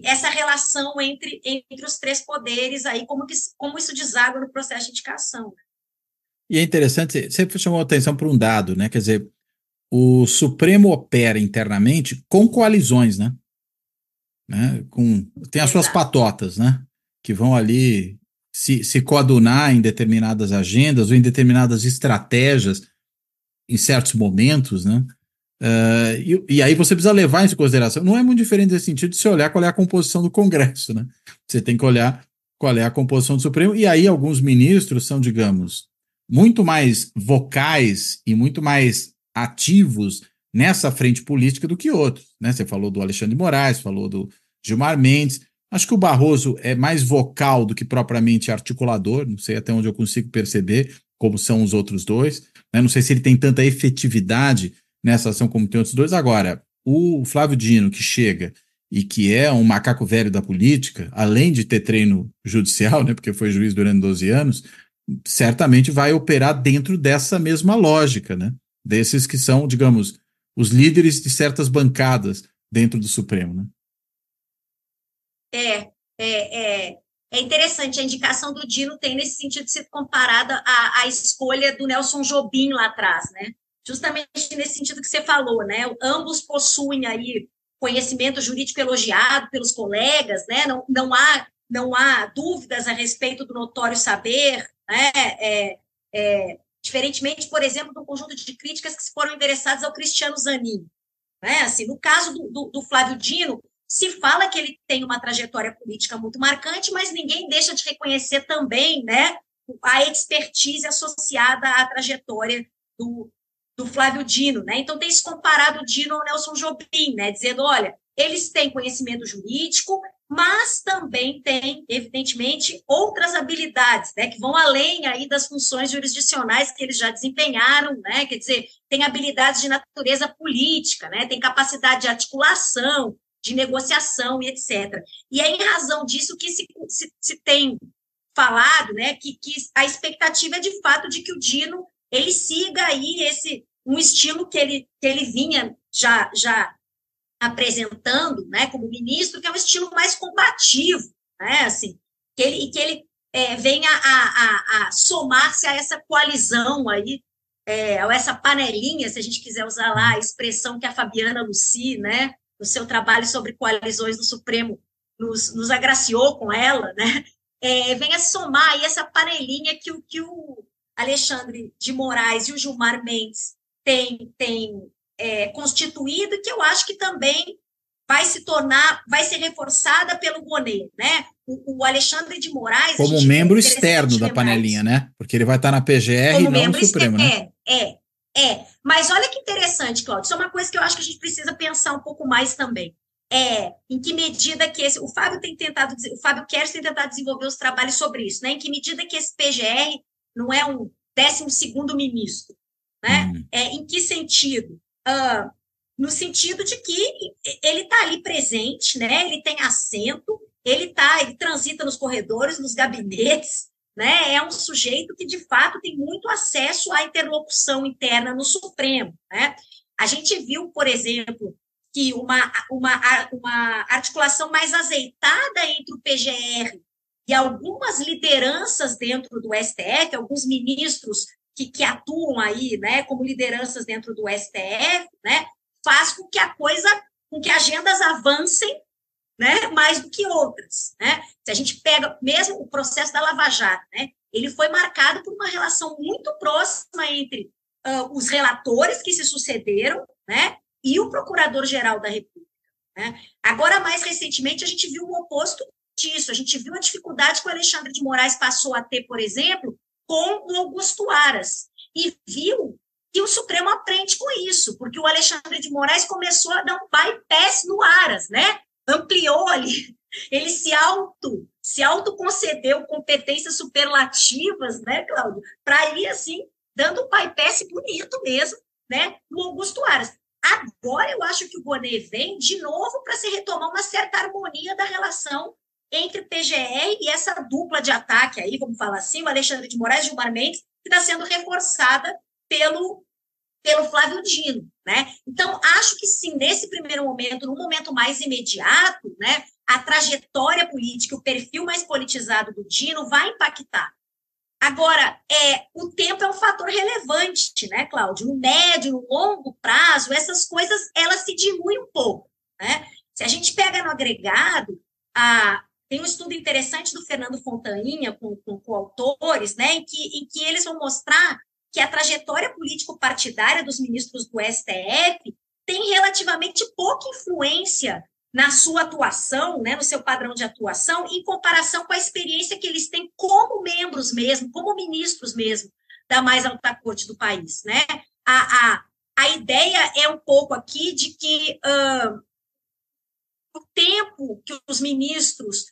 Speaker 3: essa relação entre os três poderes, aí, como isso deságua no processo de indicação.
Speaker 2: E é interessante, você chamou a atenção para um dado, né? Quer dizer, o Supremo opera internamente com coalizões, né? Tem as suas patotas, né? Que vão ali se coadunar em determinadas agendas ou em determinadas estratégias em certos momentos, né? E aí você precisa levar isso em consideração. Não é muito diferente nesse sentido de você olhar qual é a composição do Congresso, né? Você tem que olhar qual é a composição do Supremo, e aí alguns ministros são, digamos, muito mais vocais e muito mais ativos nessa frente política do que outros, né? Você falou do Alexandre de Moraes, falou do Gilmar Mendes. Acho que o Barroso é mais vocal do que propriamente articulador, não sei até onde eu consigo perceber como são os outros dois, né? Não sei se ele tem tanta efetividade nessa ação como tem outros dois. Agora, o Flávio Dino, que chega e que é um macaco velho da política, além de ter treino judicial, né, porque foi juiz durante 12 anos, certamente vai operar dentro dessa mesma lógica, né? Desses que são, digamos, os líderes de certas bancadas dentro do Supremo, né?
Speaker 3: É interessante, a indicação do Dino tem nesse sentido de ser comparada à escolha do Nelson Jobim lá atrás, né? Justamente nesse sentido que você falou, né? Ambos possuem aí conhecimento jurídico elogiado pelos colegas, né? Não há dúvidas a respeito do notório saber, né? Diferentemente, por exemplo, do conjunto de críticas que foram endereçadas ao Cristiano Zanin, né? Assim, no caso do Flávio Dino, se fala que ele tem uma trajetória política muito marcante, mas ninguém deixa de reconhecer também, né, a expertise associada à trajetória do Flávio Dino, né? Então tem se comparado o Dino ao Nelson Jobim, né, dizendo, olha, eles têm conhecimento jurídico, mas também têm, evidentemente, outras habilidades, né, que vão além aí das funções jurisdicionais que eles já desempenharam, né? Quer dizer, tem habilidades de natureza política, né? Tem capacidade de articulação, de negociação e etc. E é em razão disso que se tem falado, né, que a expectativa é de fato de que o Dino ele siga aí um estilo que ele vinha já apresentando, né, como ministro, que é um estilo mais combativo, né, assim, que ele venha a somar-se a essa coalizão aí, a essa panelinha, se a gente quiser usar lá a expressão que a Fabiana Lucy, né, no seu trabalho sobre coalizões do Supremo, nos agraciou com ela, né? Venha somar aí essa panelinha que o Alexandre de Moraes e o Gilmar Mendes têm constituído, que eu acho que também vai ser reforçada pelo Bonet, né? O Alexandre de Moraes...
Speaker 2: Como membro externo da panelinha, né? Porque ele vai estar na PGR e não no Supremo, né?
Speaker 3: Mas olha que interessante, Cláudio, isso é uma coisa que eu acho que a gente precisa pensar um pouco mais também. Em que medida que o Fábio Keres tem tentado desenvolver os trabalhos sobre isso, né? Em que medida que esse PGR não é um 12º ministro, né? Em que sentido? No sentido de que ele está ali presente, né? Ele tem assento, ele transita nos corredores, nos gabinetes, né? É um sujeito que, de fato, tem muito acesso à interlocução interna no Supremo, né? A gente viu, por exemplo, que uma articulação mais azeitada entre o PGR e algumas lideranças dentro do STF, alguns ministros que atuam aí, né, como lideranças dentro do STF, né, faz com que agendas avancem, né, mais do que outras, né? Se a gente pega mesmo o processo da Lava Jato, né, ele foi marcado por uma relação muito próxima entre os relatores que se sucederam, né, e o Procurador-Geral da República, né? Agora, mais recentemente, a gente viu o oposto disso, a gente viu a dificuldade que o Alexandre de Moraes passou a ter, por exemplo, com o Augusto Aras, e viu que o Supremo aprende com isso, porque o Alexandre de Moraes começou a dar um bypass no Aras, né? Ampliou ali, ele se autoconcedeu competências superlativas, né, Cláudio? Para ir, assim, dando um bypass bonito mesmo, né, no Augusto Aras. Agora eu acho que o Bonet vem de novo para se retomar uma certa harmonia da relação entre PGR e essa dupla de ataque aí, vamos falar assim, o Alexandre de Moraes e o Gilmar Mendes, que está sendo reforçada pelo Flávio Dino, né? Então, acho que sim, nesse primeiro momento, num momento mais imediato, né, a trajetória política, o perfil mais politizado do Dino vai impactar. Agora, o tempo é um fator relevante, né, Cláudio? No médio, no longo prazo, essas coisas, elas se diluem um pouco, né? Se a gente pega no agregado, tem um estudo interessante do Fernando Fontainha com autores, né, em que eles vão mostrar que a trajetória político-partidária dos ministros do STF tem relativamente pouca influência na sua atuação, né, no seu padrão de atuação, em comparação com a experiência que eles têm como membros mesmo, como ministros mesmo, da mais alta corte do país, né? a ideia é um pouco aqui de que o tempo que os ministros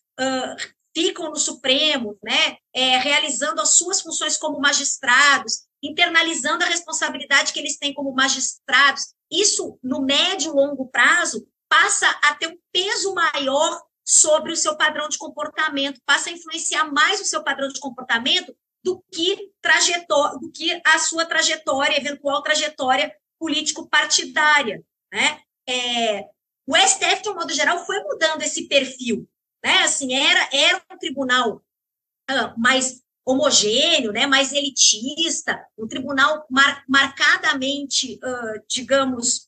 Speaker 3: ficam no Supremo, né, realizando as suas funções como magistrados, internalizando a responsabilidade que eles têm como magistrados, isso, no médio e longo prazo, passa a ter um peso maior sobre o seu padrão de comportamento, passa a influenciar mais o seu padrão de comportamento do que a sua trajetória, eventual trajetória político-partidária, né? O STF, de um modo geral, foi mudando esse perfil, né? Assim, era um tribunal mais homogêneo, né? Mais elitista, um tribunal marcadamente, digamos,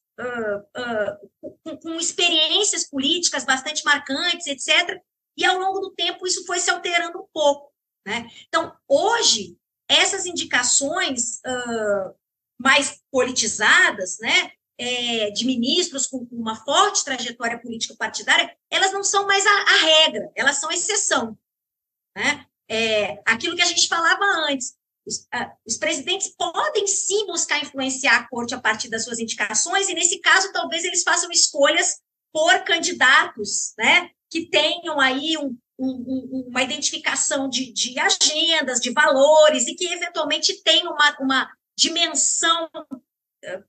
Speaker 3: com experiências políticas bastante marcantes, etc. E, ao longo do tempo, isso foi se alterando um pouco, né? Então, hoje, essas indicações mais politizadas, né, de ministros com uma forte trajetória política partidária, elas não são mais a regra, elas são a exceção, né? Aquilo que a gente falava antes, os presidentes podem sim buscar influenciar a corte a partir das suas indicações, e nesse caso talvez eles façam escolhas por candidatos, né, que tenham aí uma identificação de agendas, de valores, e que eventualmente tenham uma dimensão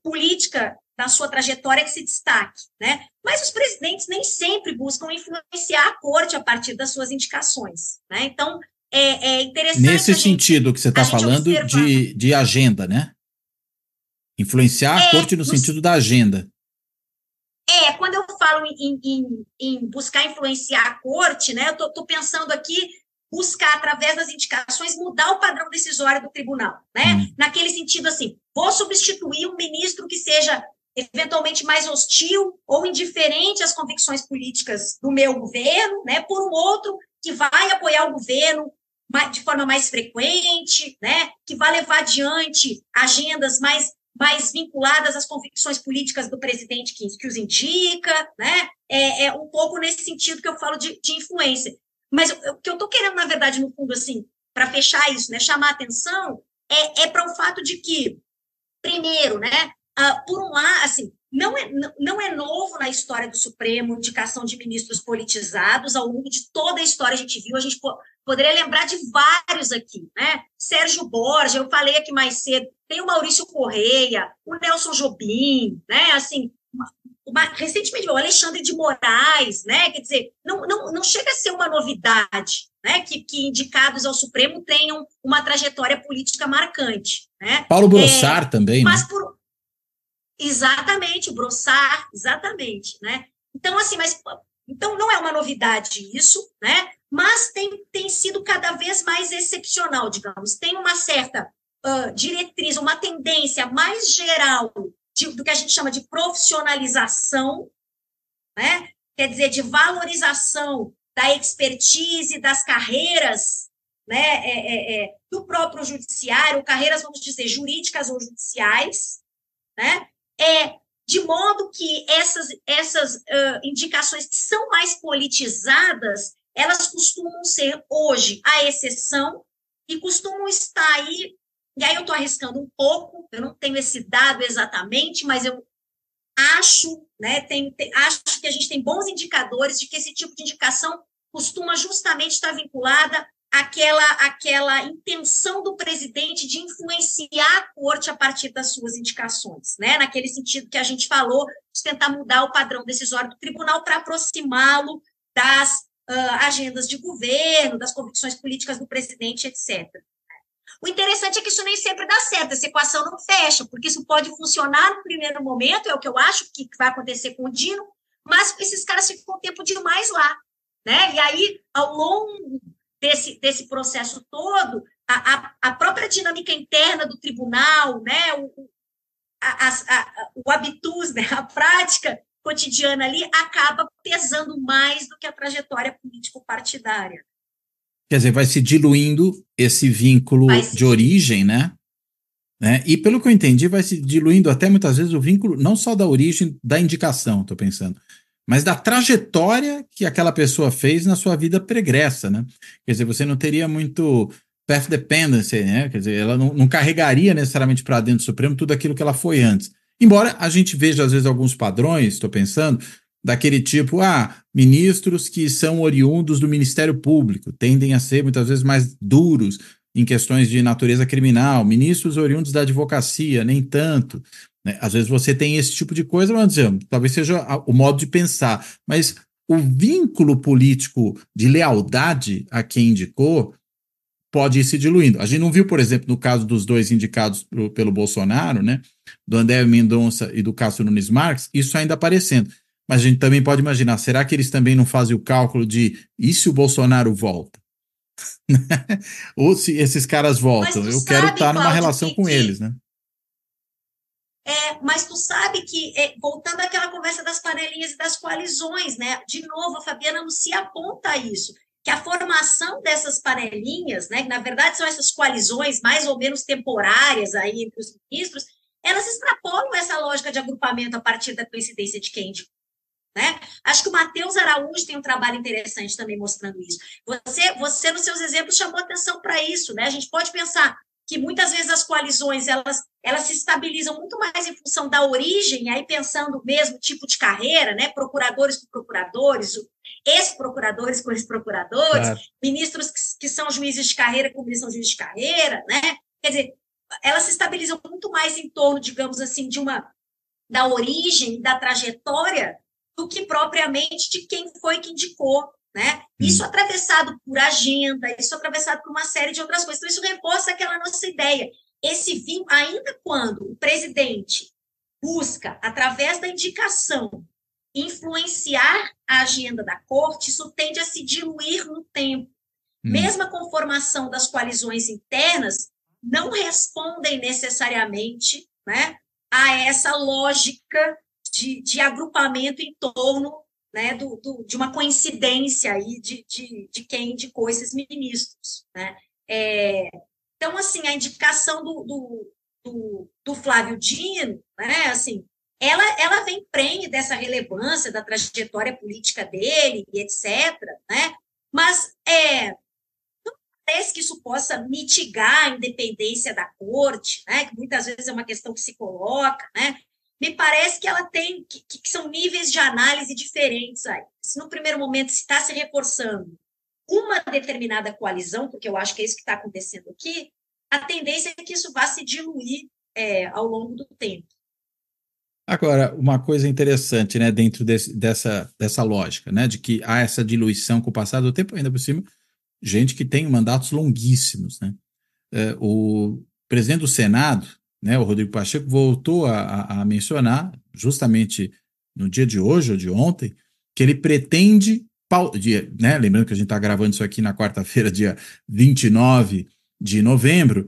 Speaker 3: política na sua trajetória que se destaque, né? Mas os presidentes nem sempre buscam influenciar a corte a partir das suas indicações, né? Então, é interessante.
Speaker 2: Nesse sentido que você está falando de agenda, né? Influenciar a corte no sentido da agenda.
Speaker 3: Quando eu falo em buscar influenciar a corte, né? Eu estou pensando aqui buscar, através das indicações, mudar o padrão decisório do tribunal, né? Naquele sentido, assim, vou substituir um ministro que seja eventualmente mais hostil ou indiferente às convicções políticas do meu governo, né, por um outro que vai apoiar o governo de forma mais frequente, né, que vai levar adiante agendas mais vinculadas às convicções políticas do presidente que os indica, né? É um pouco nesse sentido que eu falo de influência. Mas o que eu estou querendo, na verdade, no fundo, assim, para fechar isso, né, chamar a atenção, para o fato de que, primeiro, né, por um lado, assim, não é novo na história do Supremo indicação de ministros politizados. Ao longo de toda a história a gente viu, a gente poderia lembrar de vários aqui, né? Sérgio Borja, eu falei aqui mais cedo, tem o Maurício Correia, o Nelson Jobim, né? Assim, recentemente o Alexandre de Moraes, né? Quer dizer, não chega a ser uma novidade, né? Que indicados ao Supremo tenham uma trajetória política marcante, né?
Speaker 2: Paulo Brossard também,
Speaker 3: mas
Speaker 2: né?
Speaker 3: Exatamente, o Brossard, exatamente, né? Então, assim, então não é uma novidade isso, né? Mas tem sido cada vez mais excepcional, digamos. Tem uma certa diretriz, uma tendência mais geral do que a gente chama de profissionalização, né? Quer dizer, de valorização da expertise, das carreiras, né? Do próprio judiciário, carreiras, vamos dizer, jurídicas ou judiciais, né? De modo que essas indicações que são mais politizadas, elas costumam ser, hoje, a exceção, e costumam estar aí, e aí eu estou arriscando um pouco, eu não tenho esse dado exatamente, mas eu acho, né, acho que a gente tem bons indicadores de que esse tipo de indicação costuma justamente estar vinculada àquela intenção do presidente de influenciar a corte a partir das suas indicações, né? Naquele sentido que a gente falou, de tentar mudar o padrão decisório do tribunal para aproximá-lo das agendas de governo, das convicções políticas do presidente, etc. O interessante é que isso nem sempre dá certo, essa equação não fecha, porque isso pode funcionar no primeiro momento, é o que eu acho que vai acontecer com o Dino, mas esses caras ficam um tempo demais lá, né? E aí, ao longo desse processo todo, a própria dinâmica interna do tribunal, né? O habitus, né? A prática cotidiana ali acaba pesando mais do que a trajetória político-partidária.
Speaker 2: Quer dizer, vai se diluindo esse vínculo de origem, né? E pelo que eu entendi, vai se diluindo até muitas vezes o vínculo, não só da origem da indicação, estou pensando, mas da trajetória que aquela pessoa fez na sua vida pregressa, né? Quer dizer, você não teria muito path dependency, né? Quer dizer, ela não carregaria necessariamente para dentro do Supremo tudo aquilo que ela foi antes. Embora a gente veja, às vezes, alguns padrões, estou pensando, daquele tipo, ministros que são oriundos do Ministério Público tendem a ser, muitas vezes, mais duros em questões de natureza criminal, ministros oriundos da advocacia, nem tanto. Né? Às vezes você tem esse tipo de coisa, mas talvez seja o modo de pensar, mas o vínculo político de lealdade a quem indicou pode ir se diluindo. A gente não viu, por exemplo, no caso dos dois indicados pelo Bolsonaro, né, do André Mendonça e do Cássio Nunes Marques, isso ainda aparecendo. Mas a gente também pode imaginar, será que eles também não fazem o cálculo de e se o Bolsonaro volta? Ou se esses caras voltam? Eu quero estar numa relação com eles, né?
Speaker 3: Mas tu sabe que, voltando àquela conversa das panelinhas e das coalizões, né? De novo, a Fabiana Lucia aponta isso, que a formação dessas panelinhas, né, que na verdade são essas coalizões mais ou menos temporárias aí entre os ministros, elas extrapolam essa lógica de agrupamento a partir da coincidência de quem indicou. Né? Acho que o Matheus Araújo tem um trabalho interessante também mostrando isso. Você nos seus exemplos, chamou atenção para isso. Né? A gente pode pensar que muitas vezes as coalizões elas se estabilizam muito mais em função da origem, aí pensando o mesmo tipo de carreira, né? Procuradores com procuradores, ex-procuradores com ex-procuradores, claro. Ministros que são juízes de carreira com juízes de carreira, né? Quer dizer, elas se estabilizam muito mais em torno, digamos assim, da origem, da trajetória, do que propriamente de quem foi que indicou, né? Isso atravessado por agenda, isso atravessado por uma série de outras coisas. Então, isso reforça aquela nossa ideia. Esse vínculo, ainda quando o presidente busca, através da indicação, influenciar a agenda da corte, isso tende a se diluir no tempo. Mesmo a conformação das coalizões internas não respondem necessariamente, né, a essa lógica de agrupamento em torno, né, de uma coincidência aí de quem indicou esses ministros. Né? Então, assim, a indicação do Flávio Dino, né, assim, ela vem prenhe dessa relevância da trajetória política dele, e etc., né? Mas não parece que isso possa mitigar a independência da corte, né? Que muitas vezes é uma questão que se coloca, né? Me parece que ela tem, que são níveis de análise diferentes aí. Se no primeiro momento se está se reforçando uma determinada coalizão, porque eu acho que é isso que está acontecendo aqui, a tendência é que isso vá se diluir ao longo do tempo.
Speaker 2: Agora, uma coisa interessante, né, dentro dessa lógica, né, de que há essa diluição com o passar do tempo, ainda por cima, gente que tem mandatos longuíssimos, né? O presidente do Senado, né, o Rodrigo Pacheco, voltou a mencionar, justamente no dia de hoje ou de ontem, que ele pretende, né, lembrando que a gente está gravando isso aqui na quarta-feira, dia 29 de novembro,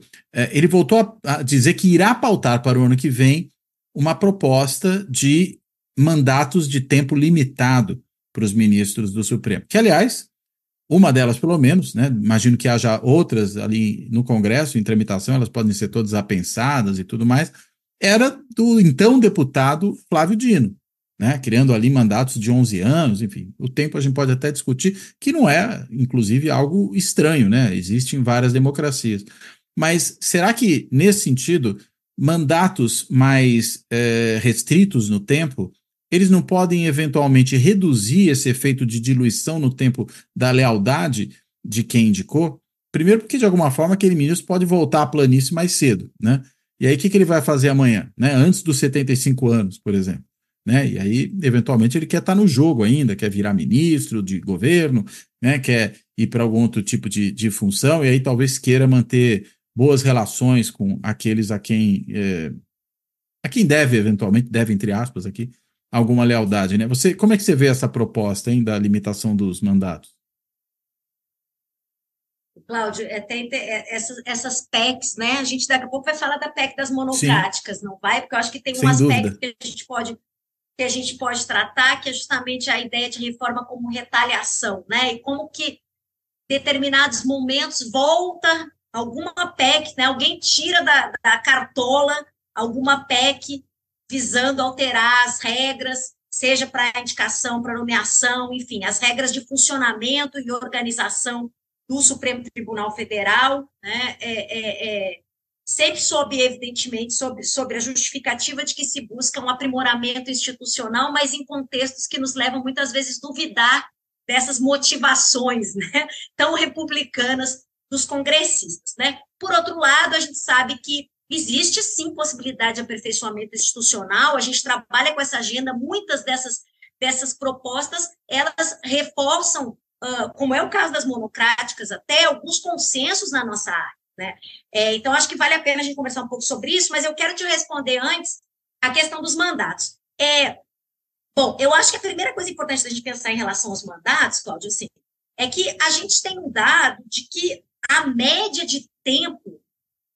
Speaker 2: ele voltou a dizer que irá pautar para o ano que vem uma proposta de mandatos de tempo limitado para os ministros do Supremo, que, aliás, uma delas, pelo menos, né, imagino que haja outras ali no Congresso, em tramitação, elas podem ser todas apensadas e tudo mais, era do então deputado Flávio Dino, né, criando ali mandatos de 11 anos, enfim, o tempo a gente pode até discutir, que não é, inclusive, algo estranho, né, existe em várias democracias. Mas será que, nesse sentido, mandatos mais restritos no tempo, eles não podem eventualmente reduzir esse efeito de diluição no tempo da lealdade de quem indicou? Primeiro porque, de alguma forma, aquele ministro pode voltar à planície mais cedo, né? E aí, o que ele vai fazer amanhã? Né? Antes dos 75 anos, por exemplo. Né? E aí, eventualmente, ele quer estar no jogo ainda, quer virar ministro de governo, né? Quer ir para algum outro tipo de função, e aí talvez queira manter boas relações com aqueles a quem deve, eventualmente, deve, entre aspas, aqui, alguma lealdade, né? Como é que você vê essa proposta, hein, da limitação dos mandatos?
Speaker 3: Cláudio, até essas PECs, né? A gente daqui a pouco vai falar da PEC das monocráticas, não vai? Porque eu acho que tem um aspecto que a gente pode tratar, que é justamente a ideia de reforma como retaliação, né? E como que determinados momentos volta alguma PEC, né? Alguém tira da cartola alguma PEC visando alterar as regras, seja para indicação, para nomeação, enfim, as regras de funcionamento e organização do Supremo Tribunal Federal, né? sempre sob, evidentemente, sobre a justificativa de que se busca um aprimoramento institucional, mas em contextos que nos levam muitas vezes a duvidar dessas motivações, né, tão republicanas dos congressistas, né? Por outro lado, a gente sabe que existe, sim, possibilidade de aperfeiçoamento institucional, a gente trabalha com essa agenda, muitas dessas propostas, elas reforçam, como é o caso das monocráticas, até alguns consensos na nossa área, né? Então, acho que vale a pena a gente conversar um pouco sobre isso, mas eu quero te responder antes a questão dos mandatos. Bom, eu acho que a primeira coisa importante da gente pensar em relação aos mandatos, Cláudio, assim, é que a gente tem um dado de que a média de tempo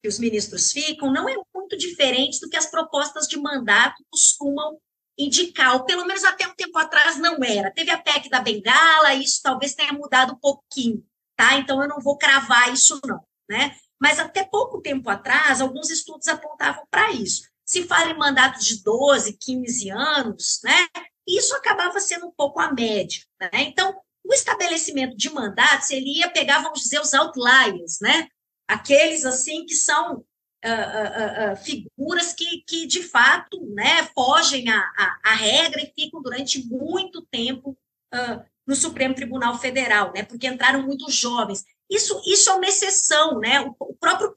Speaker 3: que os ministros ficam não é muito diferente do que as propostas de mandato costumam indicar, ou pelo menos até um tempo atrás não era. Teve a PEC da Bengala, isso talvez tenha mudado um pouquinho, tá? Então eu não vou cravar isso não, né? Mas até pouco tempo atrás, alguns estudos apontavam para isso. Se fala em mandatos de 12, 15 anos, né? Isso acabava sendo um pouco a média, né? Então, o estabelecimento de mandatos, ele ia pegar, vamos dizer, os outliers, né? Aqueles, assim, que são figuras que, de fato, né, fogem à regra e ficam durante muito tempo no Supremo Tribunal Federal, né? Porque entraram muito jovens. Isso é uma exceção, né? O próprio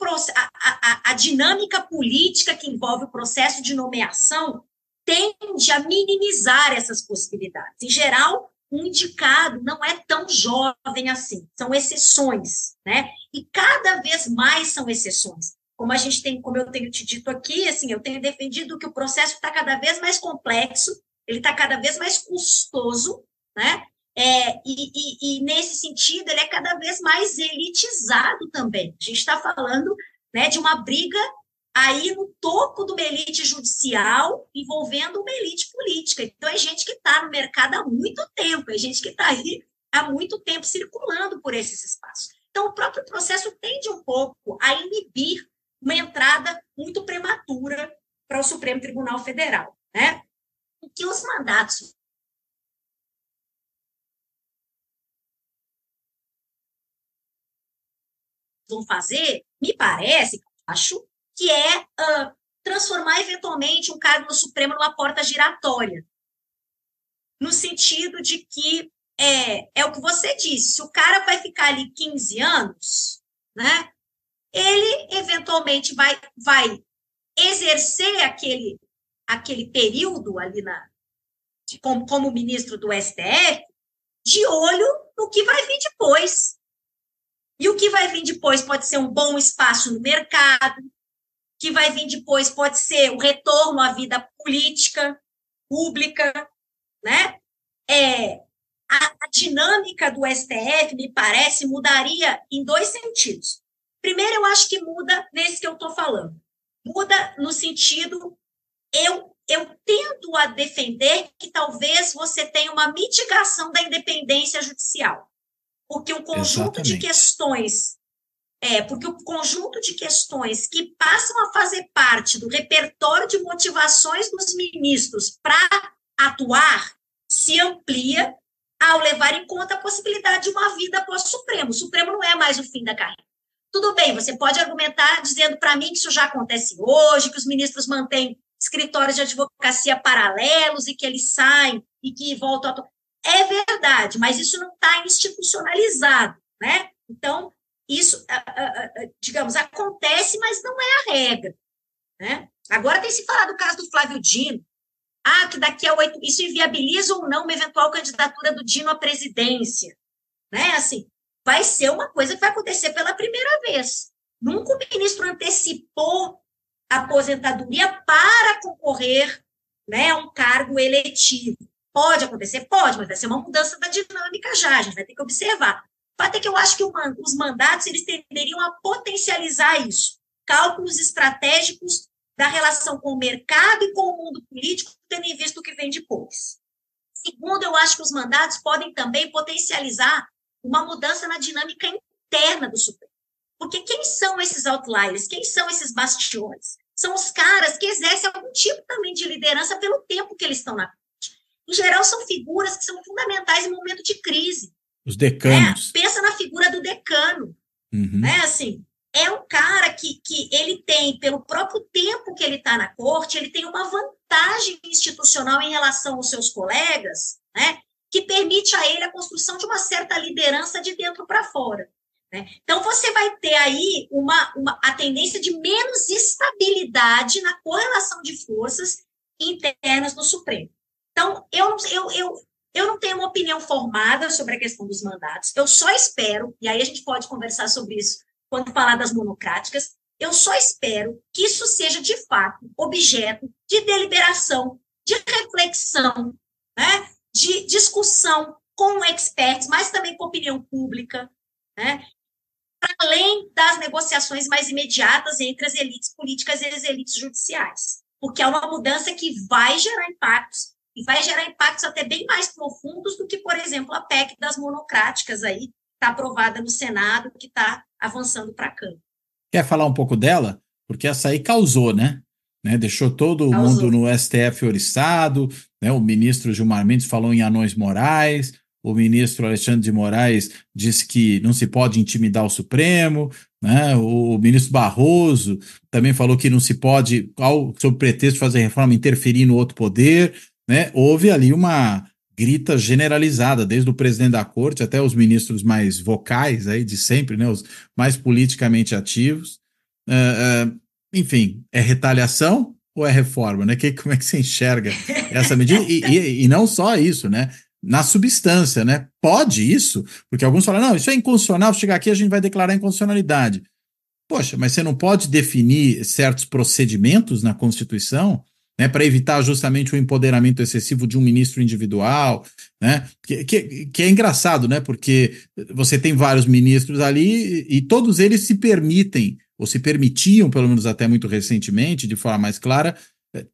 Speaker 3: a dinâmica política que envolve o processo de nomeação tende a minimizar essas possibilidades. Em geral, um indicado não é tão jovem assim, são exceções, né? E cada vez mais são exceções. Como eu tenho te dito aqui, assim, eu tenho defendido que o processo está cada vez mais complexo, ele está cada vez mais custoso, né? E nesse sentido, ele é cada vez mais elitizado também. A gente está falando, né, de uma briga aí no topo de uma elite judicial envolvendo uma elite política. Então, é gente que está no mercado há muito tempo, é gente que está aí há muito tempo circulando por esses espaços. Então, o próprio processo tende um pouco a inibir uma entrada muito prematura para o Supremo Tribunal Federal, né? O que os mandatos vão fazer, me parece, acho, que é transformar eventualmente um cargo no Supremo numa porta giratória, no sentido de que é o que você disse, se o cara vai ficar ali 15 anos, né, ele eventualmente vai exercer aquele período ali como ministro do STF, de olho no que vai vir depois. E o que vai vir depois pode ser um bom espaço no mercado, que vai vir depois pode ser o retorno à vida política, pública, né? A dinâmica do STF, me parece, mudaria em dois sentidos. Primeiro, eu acho que muda nesse que eu estou falando. Muda no sentido, eu tendo a defender que talvez você tenha uma mitigação da independência judicial. Porque o conjunto de questões que passam a fazer parte do repertório de motivações dos ministros para atuar se amplia ao levar em conta a possibilidade de uma vida após o Supremo. O Supremo não é mais o fim da carreira. Tudo bem, você pode argumentar dizendo para mim que isso já acontece hoje, que os ministros mantêm escritórios de advocacia paralelos e que eles saem e que voltam a atuar. É verdade, mas isso não está institucionalizado, né? Então, isso, digamos, acontece, mas não é a regra, né? Agora tem se falado do caso do Flávio Dino, que daqui a 8... Isso inviabiliza ou não uma eventual candidatura do Dino à presidência, né? Assim, vai ser uma coisa que vai acontecer pela primeira vez. Nunca o ministro antecipou a aposentadoria para concorrer, né, a um cargo eletivo. Pode acontecer? Pode, mas vai ser uma mudança da dinâmica já, a gente vai ter que observar. O fato é que eu acho que os mandatos eles tenderiam a potencializar isso. Cálculos estratégicos da relação com o mercado e com o mundo político, tendo em vista o que vem depois. Segundo, eu acho que os mandatos podem também potencializar uma mudança na dinâmica interna do Supremo. Porque quem são esses outliers? Quem são esses bastiões? São os caras que exercem algum tipo também de liderança pelo tempo que eles estão na corte. Em geral, são figuras que são fundamentais em momento de crise.
Speaker 2: Os decanos.
Speaker 3: Pensa na figura do decano.
Speaker 2: Uhum.
Speaker 3: Assim, é um cara que que ele tem, pelo próprio tempo que ele está na corte, ele tem uma vantagem institucional em relação aos seus colegas, né, que permite a ele a construção de uma certa liderança de dentro para fora. Né? Então, você vai ter aí a tendência de menos estabilidade na correlação de forças internas no Supremo. Então, eu não tenho uma opinião formada sobre a questão dos mandatos, eu só espero, e aí a gente pode conversar sobre isso quando falar das monocráticas, eu só espero que isso seja, de fato, objeto de deliberação, de reflexão, né, de discussão com experts, mas também com opinião pública, né, além das negociações mais imediatas entre as elites políticas e as elites judiciais, porque é uma mudança que vai gerar impactos, e vai gerar impactos até bem mais profundos do que, por exemplo, a PEC das monocráticas aí, está aprovada no Senado, que está avançando para a Câmara.
Speaker 2: Quer falar um pouco dela? Porque essa aí causou, né? Deixou todo mundo no STF oriçado, né? O ministro Gilmar Mendes falou em anões morais, o ministro Alexandre de Moraes disse que não se pode intimidar o Supremo, né? O ministro Barroso também falou que não se pode, sob pretexto de fazer reforma, interferir no outro poder, né? Houve ali uma grita generalizada, desde o presidente da corte até os ministros mais vocais aí de sempre, né, os mais politicamente ativos. Enfim, é retaliação ou é reforma? Né? Como é que você enxerga essa medida? E não só isso, né? Na substância, né? Pode isso? Porque alguns falam, não, isso é inconstitucional, chegar aqui a gente vai declarar inconstitucionalidade. Poxa, mas você não pode definir certos procedimentos na Constituição, né, para evitar justamente o empoderamento excessivo de um ministro individual, né, que é engraçado, né, porque você tem vários ministros ali e todos eles se permitem, ou se permitiam, pelo menos até muito recentemente, de forma mais clara,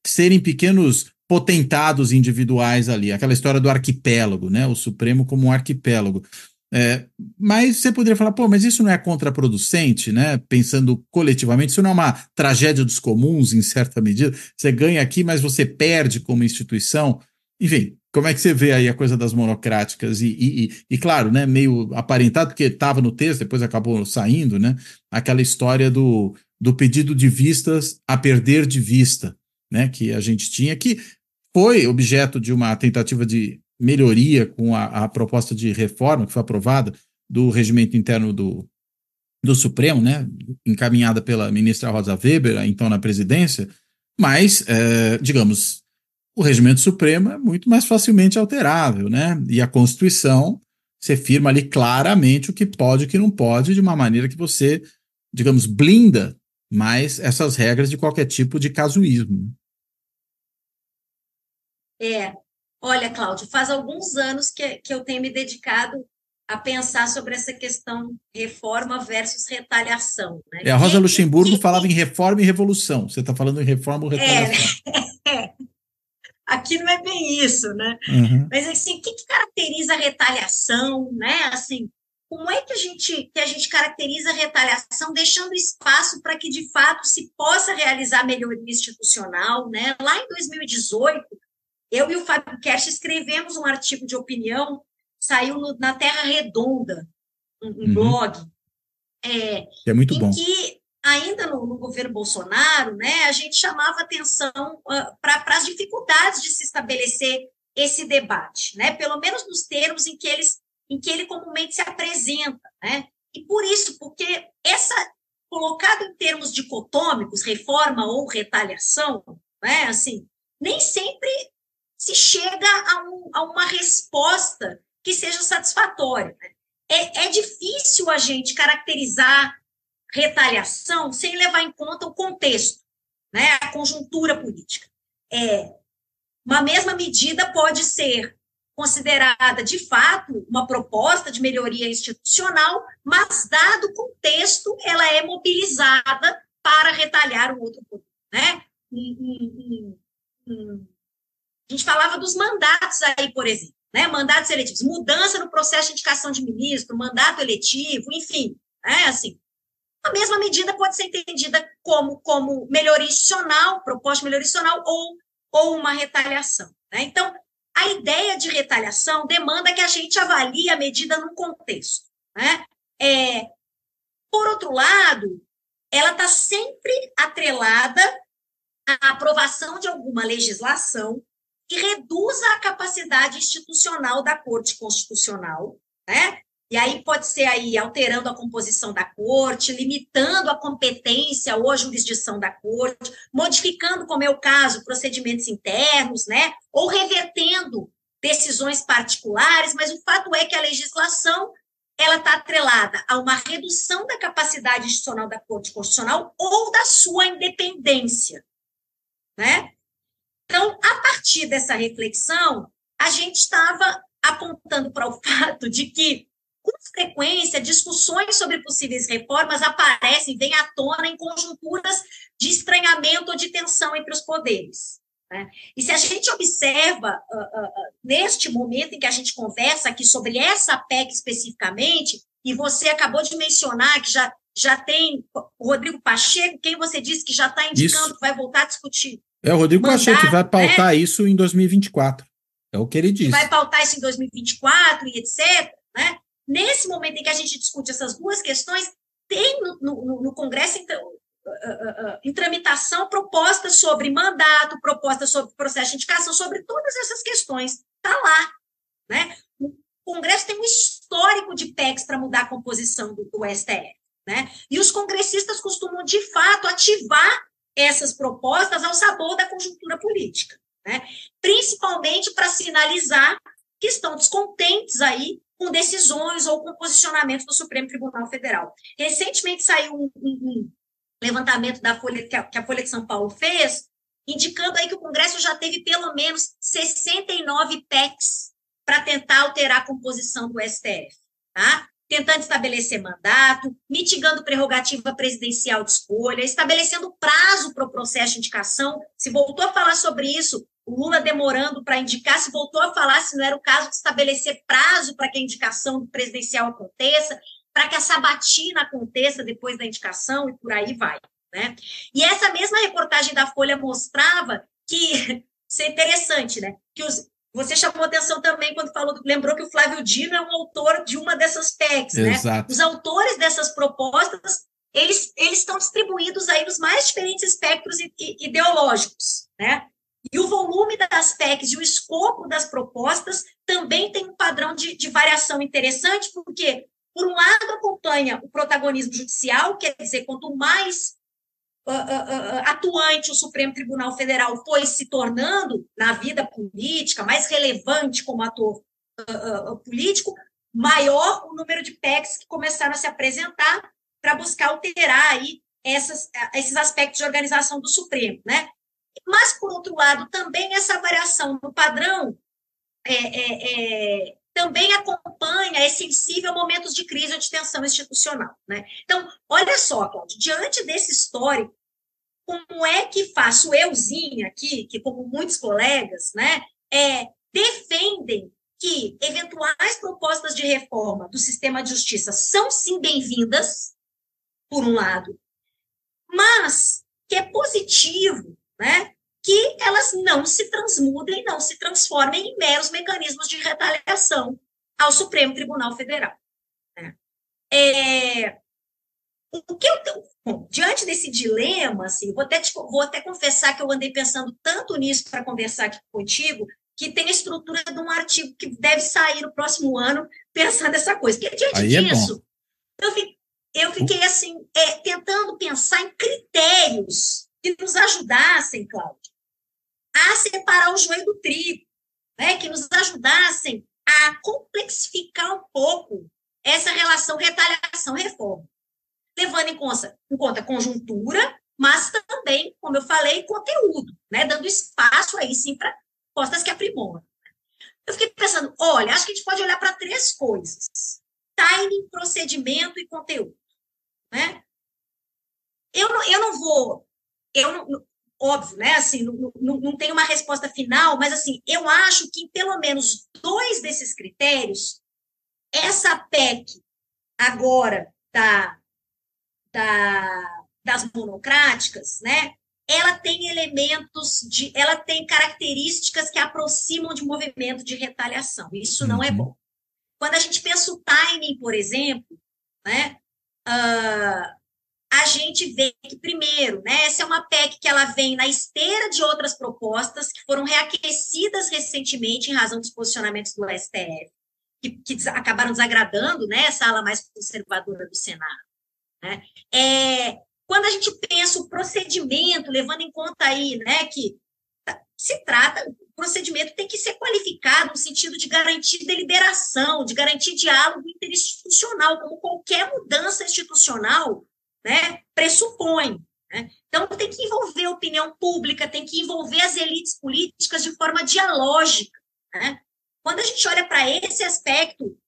Speaker 2: serem pequenos potentados individuais ali, aquela história do arquipélago, né, o Supremo como um arquipélago. Mas você poderia falar, pô, mas isso não é contraproducente, né? Pensando coletivamente, isso não é uma tragédia dos comuns, em certa medida. Você ganha aqui, mas você perde como instituição. Enfim, como é que você vê aí a coisa das monocráticas? E claro, né, meio aparentado, porque estava no texto, depois acabou saindo, né? Aquela história do pedido de vistas a perder de vista, né? Que a gente tinha, que foi objeto de uma tentativa de melhoria com a proposta de reforma que foi aprovada do regimento interno do Supremo, né, encaminhada pela ministra Rosa Weber, então na presidência, mas, digamos, o regimento supremo é muito mais facilmente alterável, né, e a Constituição, você firma ali claramente o que pode e o que não pode, de uma maneira que você, digamos, blinda mais essas regras de qualquer tipo de casuísmo.
Speaker 3: Olha, Cláudio, faz alguns anos que eu tenho me dedicado a pensar sobre essa questão reforma versus retaliação. Né?
Speaker 2: A Rosa Luxemburgo falava em reforma e revolução. Você está falando em reforma ou retaliação?
Speaker 3: Aqui não é bem isso, né?
Speaker 2: Uhum.
Speaker 3: Mas, assim, o que caracteriza a retaliação, né? Assim, como é que a gente caracteriza a retaliação, deixando espaço para que, de fato, se possa realizar melhoria institucional, né? Lá em 2018, eu e o Fábio Kersh escrevemos um artigo de opinião, saiu na Terra Redonda, um blog,
Speaker 2: é muito bom.
Speaker 3: Que, ainda no governo Bolsonaro, né, a gente chamava atenção para as dificuldades de se estabelecer esse debate, né, pelo menos nos termos em que ele comumente se apresenta. Né, e por isso, porque colocado em termos dicotômicos, reforma ou retaliação, né, assim, nem sempre se chega a uma resposta que seja satisfatória. Né? É difícil a gente caracterizar retaliação sem levar em conta o contexto, né? A conjuntura política. Uma mesma medida pode ser considerada, de fato, uma proposta de melhoria institucional, mas, dado o contexto, ela é mobilizada para retalhar o outro poder. Né? A gente falava dos mandatos aí, por exemplo, né? Mandatos eletivos, mudança no processo de indicação de ministro, mandato eletivo, enfim, né? Assim, a mesma medida pode ser entendida como melhoria institucional, proposta de melhoria institucional ou uma retaliação. Né? Então, a ideia de retaliação demanda que a gente avalie a medida num contexto. Né? Por outro lado, ela está sempre atrelada à aprovação de alguma legislação que reduza a capacidade institucional da Corte Constitucional, né? E aí pode ser aí alterando a composição da Corte, limitando a competência ou a jurisdição da Corte, modificando, como é o caso, procedimentos internos, né? Ou revertendo decisões particulares, mas o fato é que a legislação ela está atrelada a uma redução da capacidade institucional da Corte Constitucional ou da sua independência, né? Então, a partir dessa reflexão, a gente estava apontando para o fato de que, com frequência, discussões sobre possíveis reformas aparecem, vêm à tona em conjunturas de estranhamento ou de tensão entre os poderes, né? E se a gente observa, neste momento em que a gente conversa aqui sobre essa PEC especificamente, e você acabou de mencionar que já tem o Rodrigo Pacheco, quem você disse que já está indicando que vai voltar a discutir.
Speaker 2: É o Rodrigo Pacheco que vai pautar, né, isso em 2024. É o que ele disse.
Speaker 3: Que vai pautar isso em 2024 e etc., né? Nesse momento em que a gente discute essas duas questões, tem no Congresso em tramitação propostas sobre mandato, propostas sobre processo de indicação, sobre todas essas questões. Está lá, né? O Congresso tem um histórico de PECs para mudar a composição do STF, né? E os congressistas costumam, de fato, ativar essas propostas ao sabor da conjuntura política, né? Principalmente para sinalizar que estão descontentes aí com decisões ou com posicionamentos do Supremo Tribunal Federal. Recentemente saiu um levantamento da Folha, que a Folha de São Paulo fez, indicando aí que o Congresso já teve pelo menos 69 PECs para tentar alterar a composição do STF, tá? Tentando estabelecer mandato, mitigando prerrogativa presidencial de escolha, estabelecendo prazo para o processo de indicação. Se voltou a falar sobre isso, o Lula demorando para indicar, se voltou a falar se não era o caso de estabelecer prazo para que a indicação presidencial aconteça, para que a sabatina aconteça depois da indicação e por aí vai, né? E essa mesma reportagem da Folha mostrava que, isso é interessante, né? Que você chamou atenção também quando lembrou que o Flávio Dino é um autor de uma dessas PECs, né?
Speaker 2: Exato.
Speaker 3: Os autores dessas propostas, eles estão distribuídos aí nos mais diferentes espectros ideológicos, né? E o volume das PECs e o escopo das propostas também tem um padrão de variação interessante, porque, por um lado, acompanha o protagonismo judicial, quer dizer, quanto mais atuante o Supremo Tribunal Federal foi se tornando na vida política, mais relevante como ator político, maior o número de PECs que começaram a se apresentar para buscar alterar aí esses aspectos de organização do Supremo, né? Mas, por outro lado, também essa variação no padrão também acompanha, é sensível a momentos de crise ou de tensão institucional, né? Então, olha só, Cláudio, diante desse histórico, como é que faço euzinha aqui, que como muitos colegas, né, defendem que eventuais propostas de reforma do sistema de justiça são, sim, bem-vindas, por um lado, mas que é positivo, né, que elas não se transmudem, não se transformem em meros mecanismos de retaliação ao Supremo Tribunal Federal, né? Bom, diante desse dilema, assim, vou até confessar que eu andei pensando tanto nisso para conversar aqui contigo, que tem a estrutura de um artigo que deve sair no próximo ano, pensando nessa coisa. Porque diante disso, eu fiquei assim, tentando pensar em critérios que nos ajudassem, Cláudio, a separar o joio do trigo, né, que nos ajudassem a complexificar um pouco essa relação retaliação-reforma, levando em conta conjuntura, mas também, como eu falei, conteúdo, né, dando espaço aí sim para propostas que aprimoram. Eu fiquei pensando, olha, acho que a gente pode olhar para 3 coisas: timing, procedimento e conteúdo, né? Eu não vou, óbvio, né, assim, não tem uma resposta final, mas, assim, eu acho que, pelo menos 2 desses critérios, essa PEC agora das monocráticas, né, ela tem ela tem características que aproximam de movimento de retaliação. Isso não é bom. Quando a gente pensa o timing, por exemplo, né, a gente vê que, primeiro, né, essa é uma PEC que ela vem na esteira de outras propostas que foram reaquecidas recentemente em razão dos posicionamentos do STF, que acabaram desagradando, né, essa ala mais conservadora do Senado. Né? Quando a gente pensa o procedimento, levando em conta aí, né, que se trata, o procedimento tem que ser qualificado no sentido de garantir deliberação, de garantir diálogo interinstitucional, como qualquer mudança institucional, né, pressupõe. Né? Então, tem que envolver a opinião pública, tem que envolver as elites políticas de forma dialógica. Né? Quando a gente olha para esse aspecto,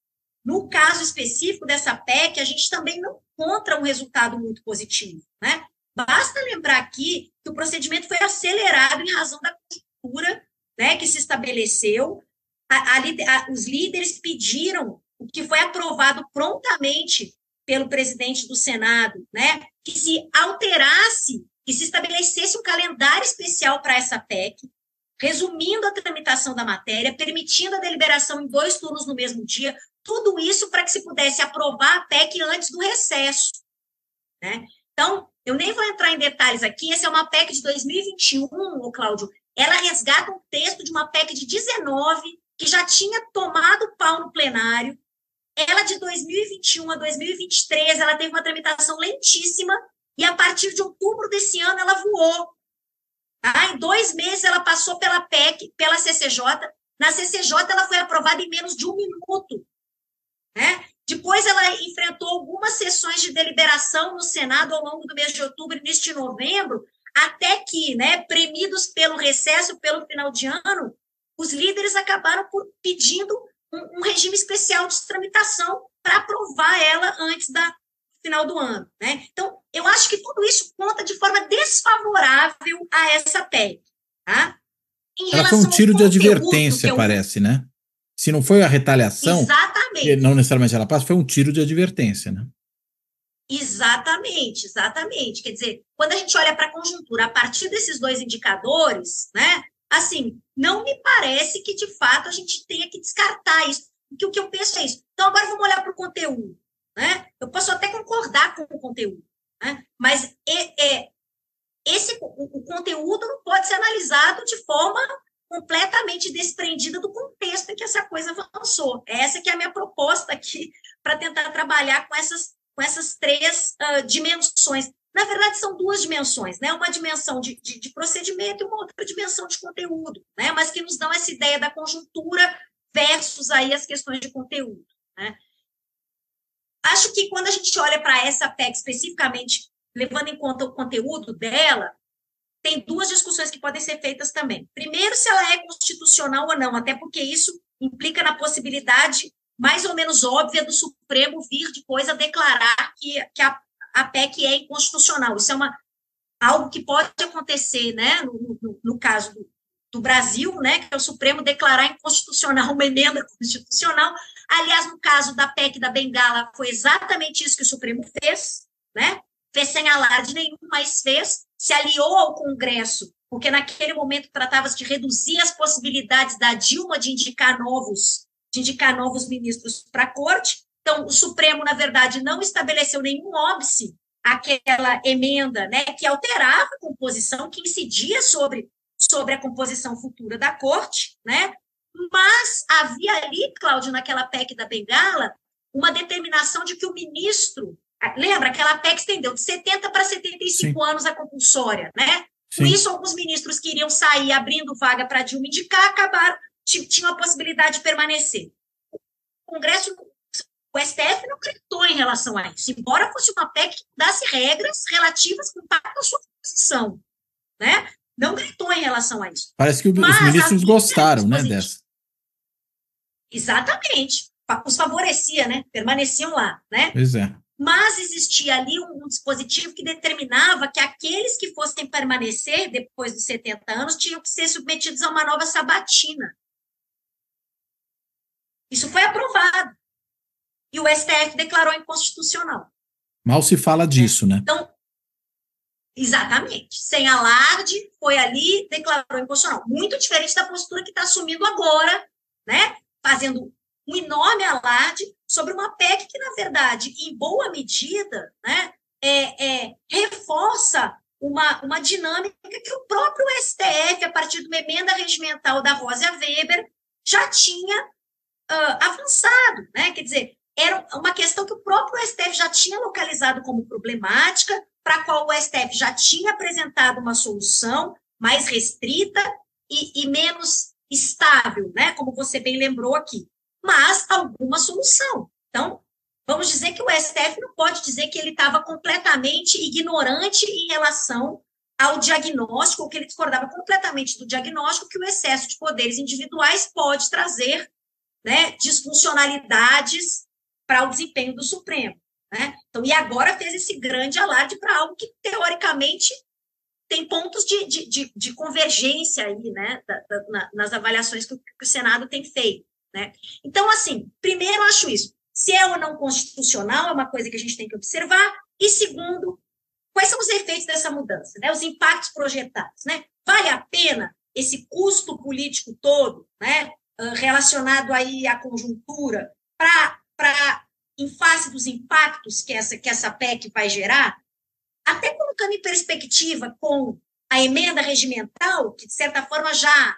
Speaker 3: no caso específico dessa PEC, a gente também não encontra um resultado muito positivo. Né? Basta lembrar aqui que o procedimento foi acelerado em razão da conjuntura, né, que se estabeleceu. Os líderes pediram o que foi aprovado prontamente pelo presidente do Senado, né, que se alterasse, que se estabelecesse um calendário especial para essa PEC, resumindo a tramitação da matéria, permitindo a deliberação em 2 turnos no mesmo dia, tudo isso para que se pudesse aprovar a PEC antes do recesso. Né? Então, eu nem vou entrar em detalhes aqui, essa é uma PEC de 2021, Cláudio, ela resgata um texto de uma PEC de 19, que já tinha tomado pau no plenário. Ela, de 2021 a 2023, ela teve uma tramitação lentíssima, e a partir de outubro desse ano ela voou. Tá? Em 2 meses ela passou pela PEC, pela CCJ. Na CCJ ela foi aprovada em menos de 1 minuto. Né? Depois ela enfrentou algumas sessões de deliberação no Senado ao longo do mês de outubro e início de novembro, até que, né, premidos pelo recesso, pelo final de ano, os líderes acabaram por pedindo um regime especial de tramitação para aprovar ela antes do final do ano. Né? Então, eu acho que tudo isso conta de forma desfavorável a essa PEC. Tá?
Speaker 2: Ela foi um tiro de advertência, parece, né? Se não foi a retaliação,
Speaker 3: exatamente,
Speaker 2: não necessariamente ela passa, foi um tiro de advertência, né?
Speaker 3: Exatamente, exatamente. Quer dizer, quando a gente olha para a conjuntura a partir desses 2 indicadores, né, assim, não me parece que, de fato, a gente tenha que descartar isso. Porque o que eu penso é isso. Então, agora vamos olhar para o conteúdo. Né? Eu posso até concordar com o conteúdo, né? Mas o conteúdo não pode ser analisado de forma completamente desprendida do contexto em que essa coisa avançou. Essa que é a minha proposta aqui para tentar trabalhar com essas 3 dimensões. Na verdade, são 2 dimensões, né? Uma dimensão de procedimento e uma outra dimensão de conteúdo, né? Mas que nos dão essa ideia da conjuntura versus aí as questões de conteúdo. Né? Acho que quando a gente olha para essa PEC especificamente, levando em conta o conteúdo dela, tem 2 discussões que podem ser feitas também. Primeiro, se ela é constitucional ou não, até porque isso implica na possibilidade mais ou menos óbvia do Supremo vir depois a declarar que a PEC é inconstitucional. Isso é algo que pode acontecer, né, no caso do Brasil, né, que é o Supremo declarar inconstitucional uma emenda constitucional. Aliás, no caso da PEC da Bengala, foi exatamente isso que o Supremo fez, né? Fez sem alarde nenhum, mas fez, se aliou ao Congresso, porque naquele momento tratava-se de reduzir as possibilidades da Dilma de indicar novos ministros para a corte. Então, o Supremo, na verdade, não estabeleceu nenhum óbice àquela emenda, né, que alterava a composição, que incidia sobre a composição futura da corte, né? Mas havia ali, Cláudio, naquela PEC da Bengala, uma determinação de que o ministro... Lembra? Aquela PEC estendeu de 70 para 75 Sim. anos a compulsória, né? Sim. Com isso, alguns ministros que iriam sair abrindo vaga para Dilma indicar, tinham a possibilidade de permanecer. O Congresso, o STF não gritou em relação a isso, embora fosse uma PEC que dasse regras relativas com o impacto da sua posição, né? Não gritou em relação a isso.
Speaker 2: Parece que os ministros gostaram, né, dessa.
Speaker 3: Exatamente. Os favorecia, né? Permaneciam lá, né?
Speaker 2: Pois é.
Speaker 3: Mas existia ali um dispositivo que determinava que aqueles que fossem permanecer depois dos 70 anos tinham que ser submetidos a uma nova sabatina. Isso foi aprovado. E o STF declarou inconstitucional.
Speaker 2: Mal se fala disso, né?
Speaker 3: Então, exatamente. Sem alarde, foi ali, declarou inconstitucional. Muito diferente da postura que está assumindo agora, né? Fazendo um enorme alarde sobre uma PEC que, na verdade, em boa medida, né, reforça uma dinâmica que o próprio STF, a partir de uma emenda regimental da Rosa Weber, já tinha avançado, né? Quer dizer, era uma questão que o próprio STF já tinha localizado como problemática, para a qual o STF já tinha apresentado uma solução mais restrita e menos estável, né? Como você bem lembrou aqui, mas alguma solução. Então, vamos dizer que o STF não pode dizer que ele estava completamente ignorante em relação ao diagnóstico, ou que ele discordava completamente do diagnóstico que o excesso de poderes individuais pode trazer, né, disfuncionalidades para o desempenho do Supremo, né? Então, e agora fez esse grande alarde para algo que, teoricamente, tem pontos de convergência aí, né, nas avaliações que o Senado tem feito, né? Então, assim, primeiro, eu acho isso. Se é ou não constitucional, é uma coisa que a gente tem que observar. E, segundo, quais são os efeitos dessa mudança, né? Os impactos projetados, né? Vale a pena esse custo político todo, né, relacionado aí à conjuntura, para em face dos impactos que essa PEC vai gerar, até colocando em perspectiva com a emenda regimental, que, de certa forma, já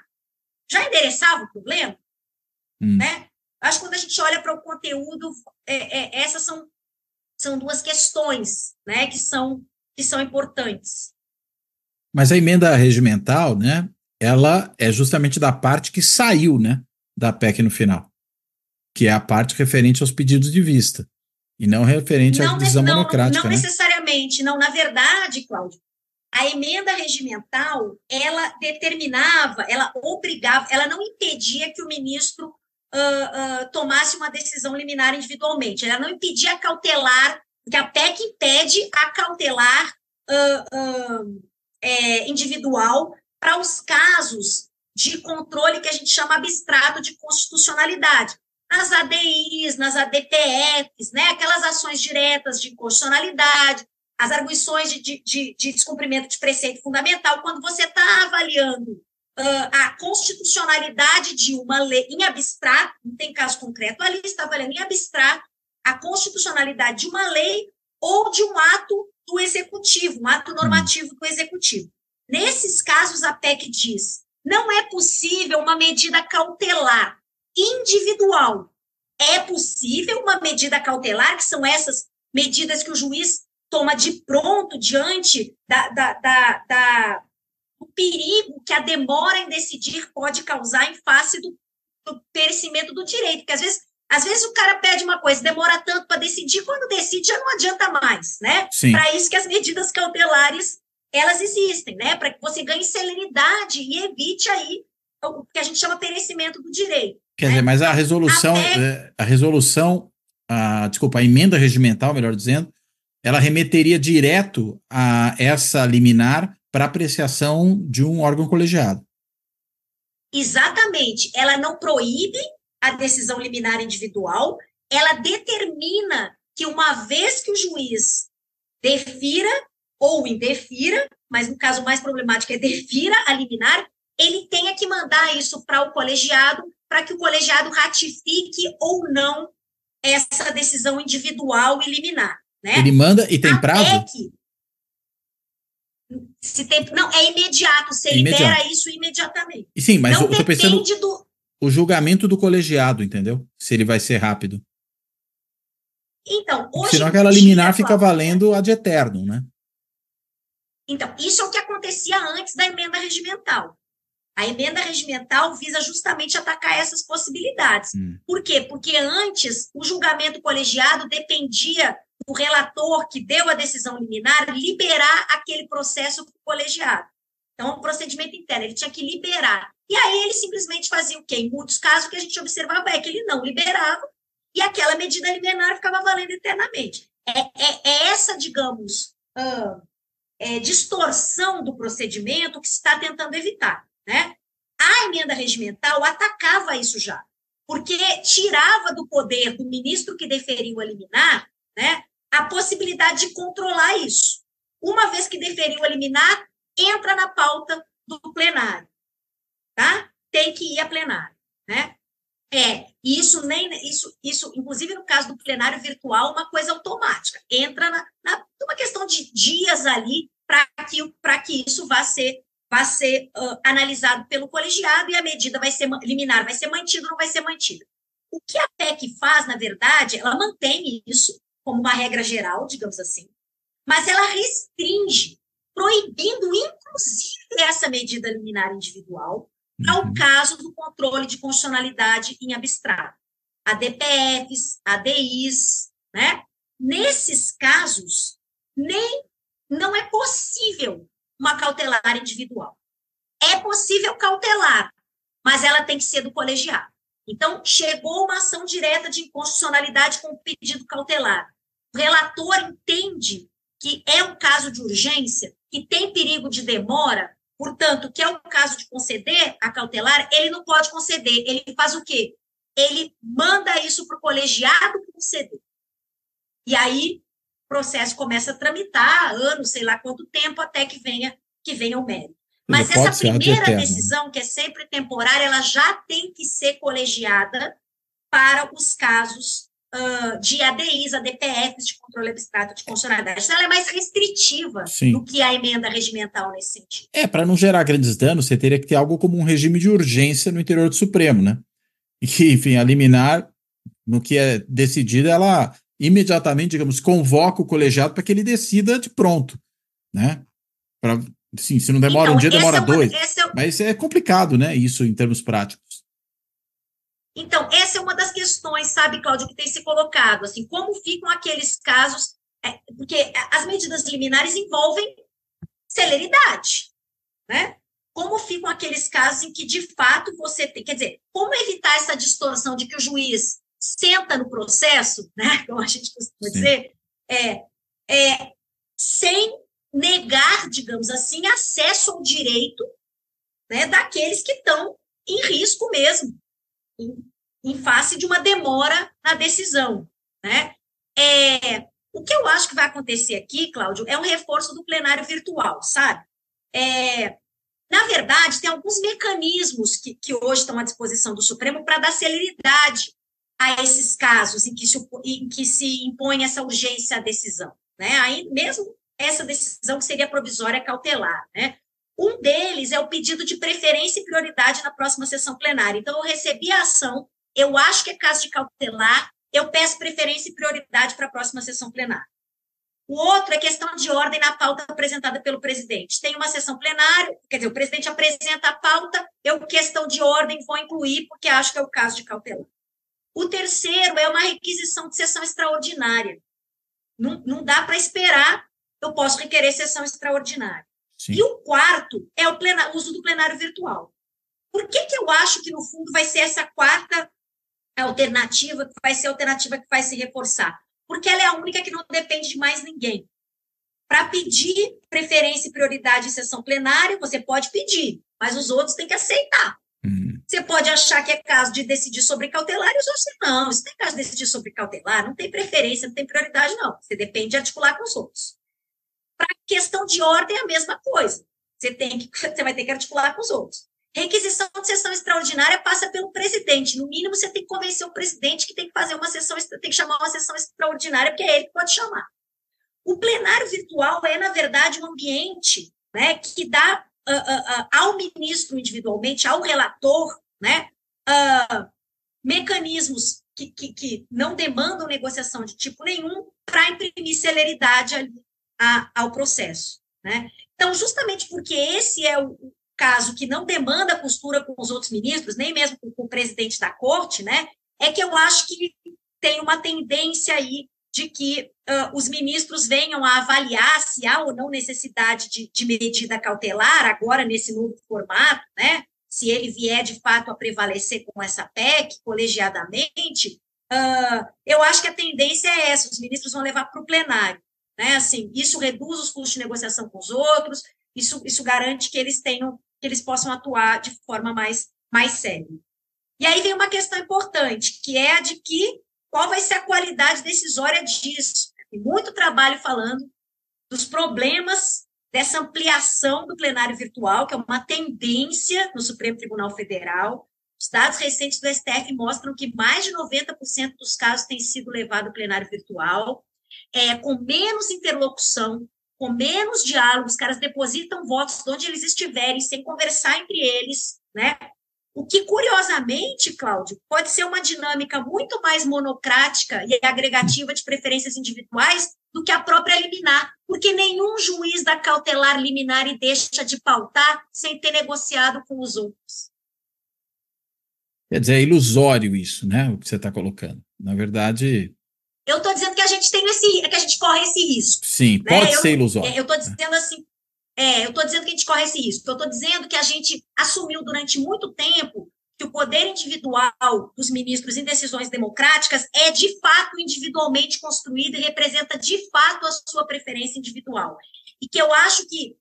Speaker 3: endereçava o problema, né? Acho que quando a gente olha para o conteúdo, essas são duas questões, né, que são importantes.
Speaker 2: Mas a emenda regimental, né, ela é justamente da parte que saiu, né, da PEC no final, que é a parte referente aos pedidos de vista, e não referente à divisão monocrática.
Speaker 3: Não necessariamente. Não, na verdade, Cláudio, a emenda regimental, ela determinava, ela obrigava, ela não impedia que o ministro tomasse uma decisão liminar individualmente. Ela não impedia a cautelar, porque a PEC impede a cautelar individual para os casos de controle que a gente chama abstrato de constitucionalidade. Nas ADIs, nas ADPFs, né, aquelas ações diretas de inconstitucionalidade, as arguições de descumprimento de preceito fundamental, quando você está avaliando a constitucionalidade de uma lei em abstrato, não tem caso concreto ali, está avaliando em abstrato a constitucionalidade de uma lei ou de um ato do executivo, um ato normativo do executivo. Nesses casos, a PEC diz, não é possível uma medida cautelar individual. É possível uma medida cautelar, que são essas medidas que o juiz toma de pronto diante do perigo que a demora em decidir pode causar em face do perecimento do direito. Porque, às vezes o cara pede uma coisa, demora tanto para decidir, quando decide já não adianta mais, né? Para isso que as medidas cautelares, elas existem, né? Para que você ganhe celeridade e evite aí o que a gente chama perecimento do direito.
Speaker 2: Quer dizer, mas a emenda regimental, melhor dizendo, ela remeteria direto a essa liminar para apreciação de um órgão colegiado.
Speaker 3: Exatamente. Ela não proíbe a decisão liminar individual, ela determina que, uma vez que o juiz defira ou indefira, mas no caso mais problemático é defira a liminar, ele tenha que mandar isso para o colegiado, para que o colegiado ratifique ou não essa decisão individual e liminar, né?
Speaker 2: Ele manda e tem prazo?
Speaker 3: Não, é imediato, você libera isso imediatamente.
Speaker 2: Sim, mas eu estou pensando o julgamento do colegiado, entendeu? Se ele vai ser rápido.
Speaker 3: Então, hoje
Speaker 2: senão aquela liminar fica valendo ad eternum, né?
Speaker 3: Então, isso é o que acontecia antes da emenda regimental. A emenda regimental visa justamente atacar essas possibilidades. Por quê? Porque antes o julgamento colegiado dependia do relator que deu a decisão liminar liberar aquele processo colegiado. Então, o procedimento interno, ele tinha que liberar. E aí ele simplesmente fazia o quê? Em muitos casos, o que a gente observava é que ele não liberava e aquela medida liminar ficava valendo eternamente. É essa, digamos, distorção do procedimento que se está tentando evitar, né? A emenda regimental atacava isso já, porque tirava do poder do ministro que deferiu a liminar, né, a possibilidade de controlar isso. Uma vez que deferiu a liminar, entra na pauta do plenário, tá? Tem que ir a plenário, né? Isso, inclusive no caso do plenário virtual, uma coisa automática. Entra numa questão de dias ali para que isso vá ser analisado pelo colegiado e a medida liminar vai ser mantida ou não vai ser mantida. O que a PEC faz, na verdade, ela mantém isso como uma regra geral, digamos assim, mas ela restringe, proibindo, inclusive, essa medida liminar individual ao caso do controle de constitucionalidade em abstrato. ADPFs, ADIs, né? Nesses casos, não é possível uma cautelar individual. É possível cautelar, mas ela tem que ser do colegiado. Então, chegou uma ação direta de inconstitucionalidade com pedido cautelar. O relator entende que é um caso de urgência, que tem perigo de demora, portanto, que é o caso de conceder a cautelar, ele não pode conceder. Ele faz o quê? Ele manda isso para o colegiado conceder. E aí, o processo começa a tramitar, anos, sei lá quanto tempo, até que venha o mérito. Mas essa primeira decisão, que é sempre temporária, ela já tem que ser colegiada para os casos de ADIs, ADPFs, de controle abstrato de constitucionalidade. Então, ela é mais restritiva do que a emenda regimental nesse sentido.
Speaker 2: Para não gerar grandes danos, você teria que ter algo como um regime de urgência no interior do Supremo, né? E que, enfim, a liminar, no que é decidido, ela imediatamente, digamos, convoca o colegiado para que ele decida de pronto, né? Sim, se não demora um dia, demora dois. Mas é complicado, né, isso em termos práticos.
Speaker 3: Então, essa é uma das questões, sabe, Cláudio, que tem se colocado, assim, como ficam aqueles casos, porque as medidas liminares envolvem celeridade, né? Como ficam aqueles casos em que, de fato, você tem, quer dizer, como evitar essa distorção de que o juiz senta no processo, né, como a gente costuma dizer, sem negar, digamos assim, acesso ao direito, né, daqueles que estão em risco mesmo, em face de uma demora na decisão, né? O que eu acho que vai acontecer aqui, Cláudio, é um reforço do plenário virtual, sabe? Na verdade, tem alguns mecanismos que hoje estão à disposição do Supremo para dar celeridade a esses casos em que se impõe essa urgência à decisão, né? Aí mesmo essa decisão que seria provisória cautelar, né? Um deles é o pedido de preferência e prioridade na próxima sessão plenária. Então, eu recebi a ação, eu acho que é caso de cautelar, eu peço preferência e prioridade para a próxima sessão plenária. O outro é questão de ordem na pauta apresentada pelo presidente. Tem uma sessão plenária, quer dizer, o presidente apresenta a pauta, eu, questão de ordem, vou incluir, porque acho que é o caso de cautelar. O terceiro é uma requisição de sessão extraordinária. Não dá para esperar, eu posso requerer sessão extraordinária. Sim. E o quarto é o uso do plenário virtual. Por que eu acho que, no fundo, vai ser essa quarta alternativa, que vai ser a alternativa que vai se reforçar? Porque ela é a única que não depende de mais ninguém. Para pedir preferência e prioridade em sessão plenária, você pode pedir, mas os outros têm que aceitar. Você pode achar que é caso de decidir sobre cautelar e os outros não. Se tem caso de decidir sobre cautelar, não tem preferência, não tem prioridade, não. Você depende de articular com os outros. Para questão de ordem, é a mesma coisa. Você vai ter que articular com os outros. Requisição de sessão extraordinária passa pelo presidente. No mínimo, você tem que convencer o presidente que tem que fazer uma sessão, tem que chamar uma sessão extraordinária, porque é ele que pode chamar. O plenário virtual é, na verdade, um ambiente, né, que dá ao ministro individualmente, ao relator, né, mecanismos que não demandam negociação de tipo nenhum para imprimir celeridade ali ao processo, né? Então, justamente porque esse é o caso que não demanda postura com os outros ministros, nem mesmo com o presidente da corte, né, é que eu acho que tem uma tendência aí de que os ministros venham a avaliar se há ou não necessidade de medida cautelar, agora nesse novo formato, né, se ele vier de fato a prevalecer com essa PEC, colegiadamente, eu acho que a tendência é essa, os ministros vão levar para o plenário, né, assim, isso reduz os custos de negociação com os outros, isso garante que eles possam atuar de forma mais séria. E aí vem uma questão importante, que é a de qual vai ser a qualidade decisória disso. Tem muito trabalho falando dos problemas dessa ampliação do plenário virtual, que é uma tendência no Supremo Tribunal Federal. Os dados recentes do STF mostram que mais de 90% dos casos têm sido levado ao plenário virtual, com menos interlocução, com menos diálogo, os caras depositam votos de onde eles estiverem, sem conversar entre eles, né? O que, curiosamente, Cláudio, pode ser uma dinâmica muito mais monocrática e agregativa de preferências individuais do que a própria liminar, porque nenhum juiz dá cautelar liminar e deixa de pautar sem ter negociado com os outros.
Speaker 2: Quer dizer, é ilusório isso, né? O que você está colocando. Na verdade...
Speaker 3: Eu estou dizendo que a gente que a gente corre esse risco.
Speaker 2: Sim, pode ser ilusório.
Speaker 3: Eu estou dizendo assim, eu estou dizendo que a gente corre esse risco. Eu estou dizendo que a gente assumiu durante muito tempo que o poder individual dos ministros em decisões democráticas é, de fato, individualmente construído e representa, de fato, a sua preferência individual. E que eu acho que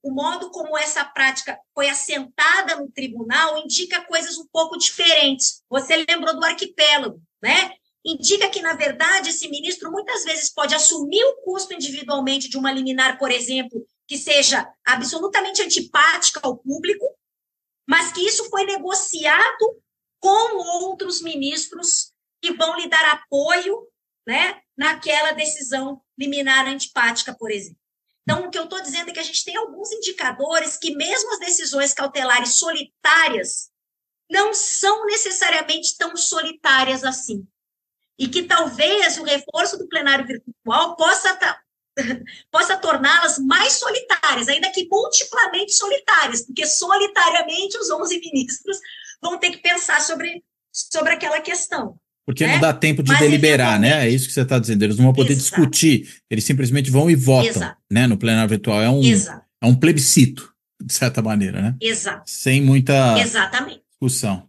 Speaker 3: o modo como essa prática foi assentada no tribunal indica coisas um pouco diferentes. Você lembrou do arquipélago, né? Indica que, na verdade, esse ministro muitas vezes pode assumir o custo individualmente de uma liminar, por exemplo, que seja absolutamente antipática ao público, mas que isso foi negociado com outros ministros que vão lhe dar apoio, né, naquela decisão liminar antipática, por exemplo. Então, o que eu estou dizendo é que a gente tem alguns indicadores que mesmo as decisões cautelares solitárias não são necessariamente tão solitárias assim. E que talvez o reforço do plenário virtual possa torná-las mais solitárias, ainda que multiplamente solitárias, porque solitariamente os 11 ministros vão ter que pensar sobre aquela questão.
Speaker 2: Porque não dá tempo de deliberar, né? É isso que você está dizendo. Eles não vão poder discutir, eles simplesmente vão e votam, né? No plenário virtual. É um plebiscito, de certa maneira, né?
Speaker 3: Exato.
Speaker 2: Sem muita discussão.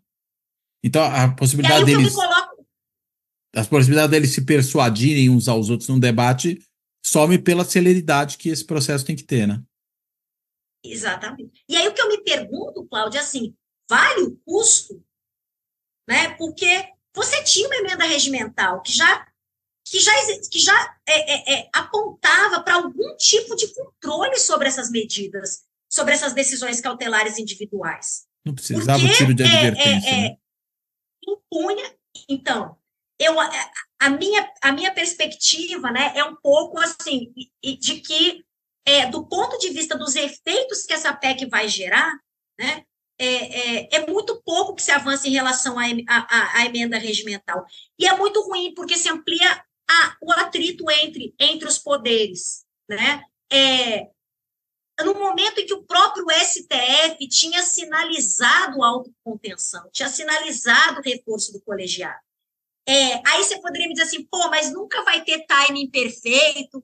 Speaker 2: Então, a possibilidade deles... As possibilidades deles se persuadirem uns aos outros num debate some pela celeridade que esse processo tem que ter, né?
Speaker 3: Exatamente. E aí o que eu me pergunto, Cláudia, assim, vale o custo? Né? Porque você tinha uma emenda regimental que já apontava para algum tipo de controle sobre essas medidas, sobre essas decisões cautelares individuais.
Speaker 2: Não precisava o tiro de advertência, né?
Speaker 3: Impunha. Então, a minha perspectiva, né, é um pouco assim, de que, do ponto de vista dos efeitos que essa PEC vai gerar, né, é muito pouco que se avança em relação à emenda regimental. E é muito ruim, porque se amplia o atrito entre os poderes. Né? No momento em que o próprio STF tinha sinalizado a autocontenção, tinha sinalizado o reforço do colegiado. Aí você poderia me dizer assim, mas nunca vai ter timing perfeito,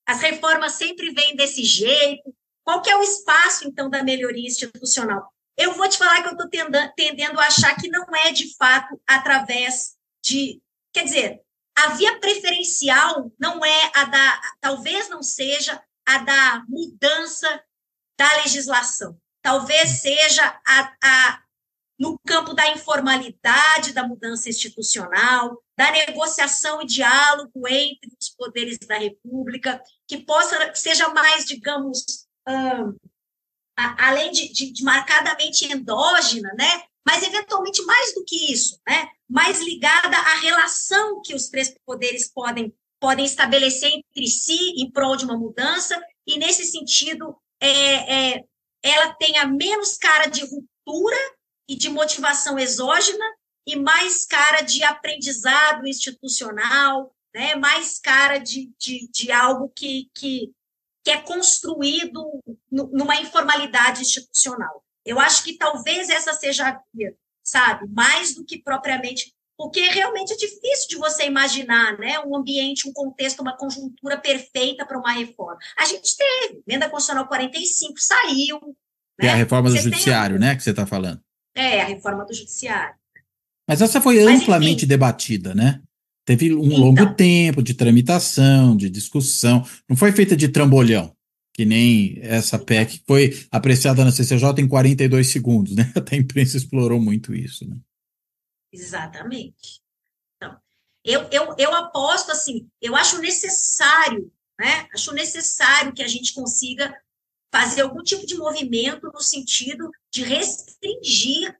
Speaker 3: as reformas sempre vêm desse jeito, qual que é o espaço, então, da melhoria institucional? Eu vou te falar que eu estou tendendo a achar que não é, de fato, através de... Quer dizer, a via preferencial não é talvez não seja a da mudança da legislação, talvez seja no campo da informalidade, da mudança institucional, da negociação e diálogo entre os poderes da República, que seja mais, digamos, além de marcadamente endógena, né? Mas, eventualmente, mais do que isso, né? Mais ligada à relação que os três poderes podem estabelecer entre si em prol de uma mudança, e, nesse sentido, ela tenha menos cara de ruptura e de motivação exógena e mais cara de aprendizado institucional, né? Mais cara de algo que é construído numa informalidade institucional. Eu acho que talvez essa seja a via, sabe? Mais do que propriamente... Porque realmente é difícil de você imaginar, né? Um ambiente, um contexto, uma conjuntura perfeita para uma reforma. A gente teve, emenda constitucional 45 saiu.
Speaker 2: E a reforma do judiciário, né? Que você está falando.
Speaker 3: A reforma do judiciário.
Speaker 2: Mas essa foi amplamente debatida, né? Teve um longo tempo de tramitação, de discussão. Não foi feita de trambolhão, que nem essa PEC que foi apreciada na CCJ em 42 segundos, né? Até a imprensa explorou muito isso, né?
Speaker 3: Exatamente. Então, eu aposto assim, eu acho necessário, né? Acho necessário que a gente consiga fazer algum tipo de movimento no sentido de restringir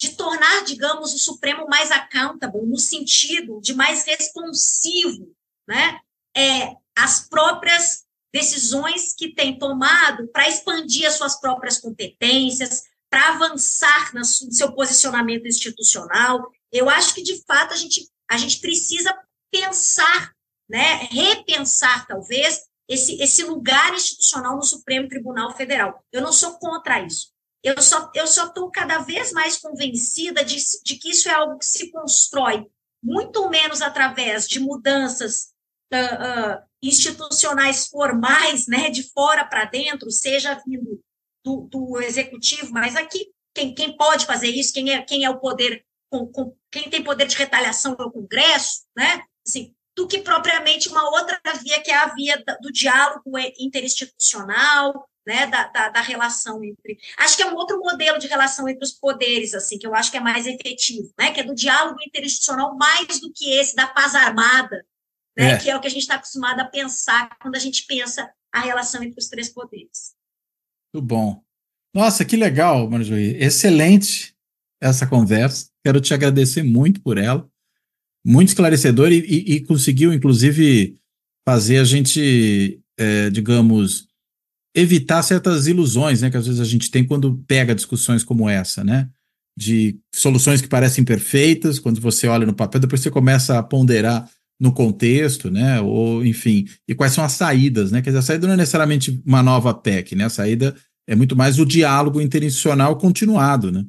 Speaker 3: de tornar, digamos, o Supremo mais accountable, no sentido de mais responsivo, né, às próprias decisões que tem tomado para expandir as suas próprias competências, para avançar no seu posicionamento institucional. Eu acho que, de fato, a gente precisa pensar, né, repensar, talvez, esse lugar institucional no Supremo Tribunal Federal. Eu não sou contra isso. Eu só estou cada vez mais convencida de que isso é algo que se constrói muito menos através de mudanças institucionais formais, né, de fora para dentro, seja vindo do executivo, mas aqui quem pode fazer isso, quem é o poder, quem tem poder de retaliação é o Congresso, né, assim, do que propriamente uma outra via, que é a via do diálogo interinstitucional, né, da relação entre... Acho que é um outro modelo de relação entre os poderes, assim, que eu acho que é mais efetivo, né, que é do diálogo interinstitucional mais do que esse da paz armada, né, que é o que a gente está acostumado a pensar quando a gente pensa a relação entre os três poderes.
Speaker 2: Muito bom. Nossa, que legal, Marjorie. Excelente essa conversa. Quero te agradecer muito por ela. Muito esclarecedor e conseguiu, inclusive, fazer a gente, digamos, evitar certas ilusões, né, que às vezes a gente tem quando pega discussões como essa, né? De soluções que parecem perfeitas, quando você olha no papel, depois você começa a ponderar no contexto, né, ou enfim, e quais são as saídas, né, quer dizer, a saída não é necessariamente uma nova PEC, né, a saída é muito mais o diálogo interinstitucional continuado, né,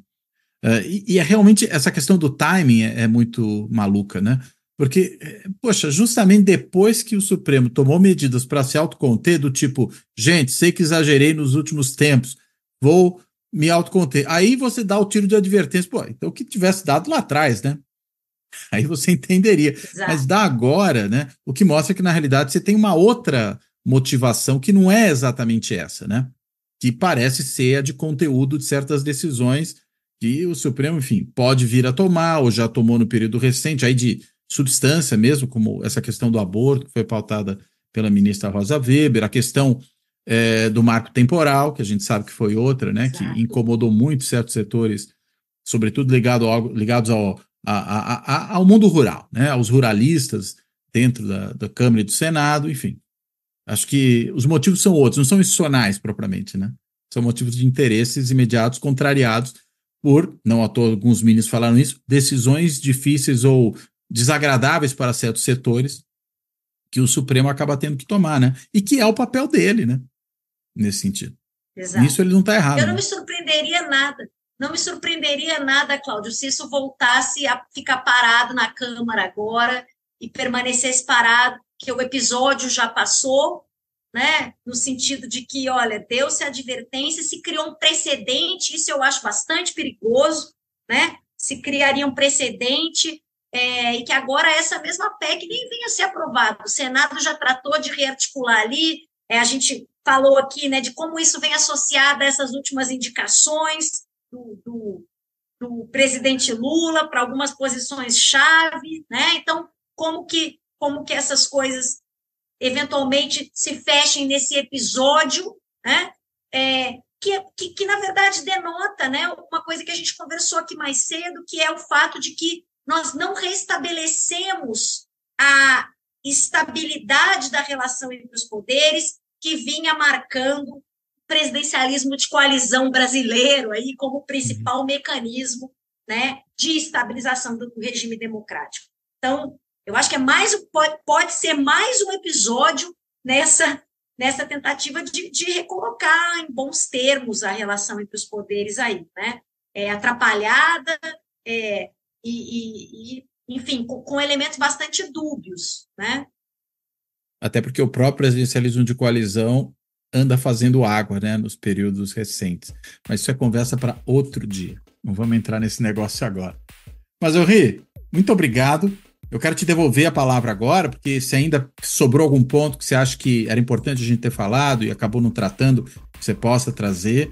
Speaker 2: e é realmente essa questão do timing é muito maluca, né, porque, poxa, justamente depois que o Supremo tomou medidas para se autoconter, do tipo, gente, sei que exagerei nos últimos tempos, vou me autoconter, aí você dá o tiro de advertência, pô, então o que tivesse dado lá atrás, né, aí você entenderia. Exato. Mas dá agora, né? O que mostra que, na realidade, você tem uma outra motivação que não é exatamente essa, né? Que parece ser a de conteúdo de certas decisões que o Supremo, enfim, pode vir a tomar, ou já tomou no período recente, aí de substância mesmo, como essa questão do aborto, que foi pautada pela ministra Rosa Weber, a questão do marco temporal, que a gente sabe que foi outra, né? Exato. Que incomodou muito certos setores, sobretudo ligados ao mundo rural, né, aos ruralistas dentro da Câmara e do Senado, enfim. Acho que os motivos são outros, não são institucionais propriamente, né? São motivos de interesses imediatos contrariados por, não à toa alguns ministros falaram isso, decisões difíceis ou desagradáveis para certos setores que o Supremo acaba tendo que tomar, né? E que é o papel dele, né? Nesse sentido. Exato. Nisso ele não está errado.
Speaker 3: Eu não me surpreenderia nada. Não me surpreenderia nada, Cláudio, se isso voltasse a ficar parado na Câmara agora e permanecesse parado, que o episódio já passou, né? No sentido de que, olha, deu-se a advertência, se criou um precedente, isso eu acho bastante perigoso, né? Se criaria um precedente e que agora essa mesma PEC nem venha a ser aprovada. O Senado já tratou de rearticular ali, a gente falou aqui, né, de como isso vem associado a essas últimas indicações do presidente Lula para algumas posições-chave, né? Então, como que essas coisas eventualmente se fechem nesse episódio, né? Que na verdade denota, né, uma coisa que a gente conversou aqui mais cedo, que é o fato de que nós não restabelecemos a estabilidade da relação entre os poderes que vinha marcando o presidencialismo de coalizão brasileiro aí como principal mecanismo, né, de estabilização do regime democrático. Então, eu acho que pode ser mais um episódio nessa tentativa de recolocar em bons termos a relação entre os poderes aí, né? Atrapalhada enfim, com elementos bastante dúbios, né?
Speaker 2: Até porque o próprio presidencialismo de coalizão anda fazendo água, né, nos períodos recentes. Mas isso é conversa para outro dia. Não vamos entrar nesse negócio agora. Mas, Henri, muito obrigado. Eu quero te devolver a palavra agora, porque se ainda sobrou algum ponto que você acha que era importante a gente ter falado e acabou não tratando, você possa trazer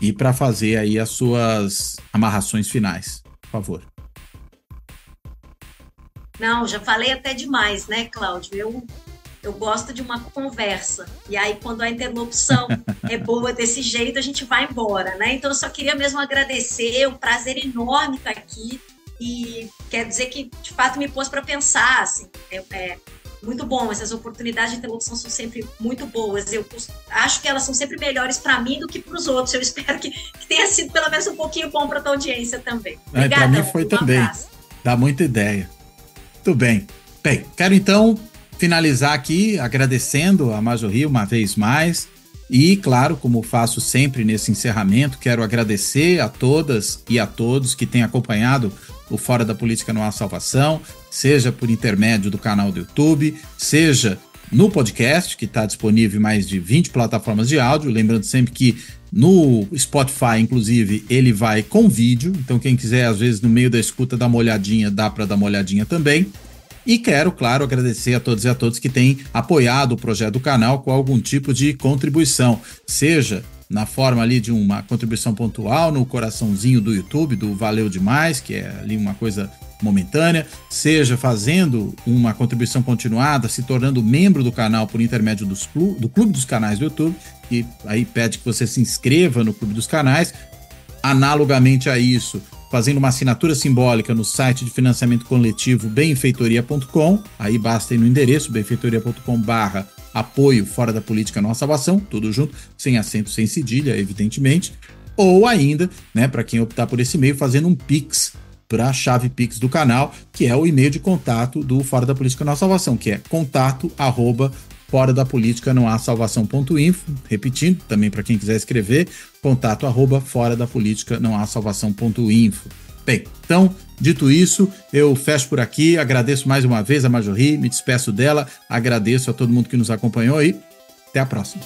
Speaker 2: e para fazer aí as suas amarrações finais, por favor.
Speaker 3: Não, já falei até demais, né, Cláudio? Eu gosto de uma conversa. E aí, quando a interlocução é boa desse jeito, a gente vai embora, né? Então, eu só queria mesmo agradecer. É um prazer enorme estar aqui. E quer dizer que, de fato, me pôs para pensar, assim. Muito bom. Essas oportunidades de interlocução são sempre muito boas. Eu acho que elas são sempre melhores para mim do que para os outros. Eu espero que tenha sido pelo menos um pouquinho bom para a tua audiência também.
Speaker 2: Para mim foi também. Dá muita ideia. Muito bem. Bem, quero então finalizar aqui agradecendo a Marjorie uma vez mais e, claro, como faço sempre nesse encerramento, quero agradecer a todas e a todos que têm acompanhado o Fora da Política Não Há Salvação, seja por intermédio do canal do YouTube, seja no podcast, que está disponível em mais de 20 plataformas de áudio, lembrando sempre que no Spotify, inclusive, ele vai com vídeo, então quem quiser, às vezes, no meio da escuta, dar uma olhadinha, dá para dar uma olhadinha também. E quero, claro, agradecer a todos e a todos que têm apoiado o projeto do canal com algum tipo de contribuição, seja na forma ali de uma contribuição pontual, no coraçãozinho do YouTube, do Valeu Demais, que é ali uma coisa momentânea, seja fazendo uma contribuição continuada, se tornando membro do canal por intermédio do Clube dos Canais do YouTube, que aí pede que você se inscreva no Clube dos Canais. Analogamente a isso, fazendo uma assinatura simbólica no site de financiamento coletivo benfeitoria.com, aí basta ir no endereço benfeitoria.com/apoio Fora da Política Não Há Salvação, tudo junto, sem acento, sem cedilha, evidentemente, ou ainda, né, para quem optar por esse e-mail, fazendo um Pix para a chave Pix do canal, que é o e-mail de contato do Fora da Política Não Há Salvação, que é contato@foradapolítica-não-há-salvação.info, repetindo, também para quem quiser escrever, contato@foradapolítica-não-há-salvação.info. Bem, então, dito isso, eu fecho por aqui, agradeço mais uma vez a Marjorie, me despeço dela, agradeço a todo mundo que nos acompanhou e até a próxima.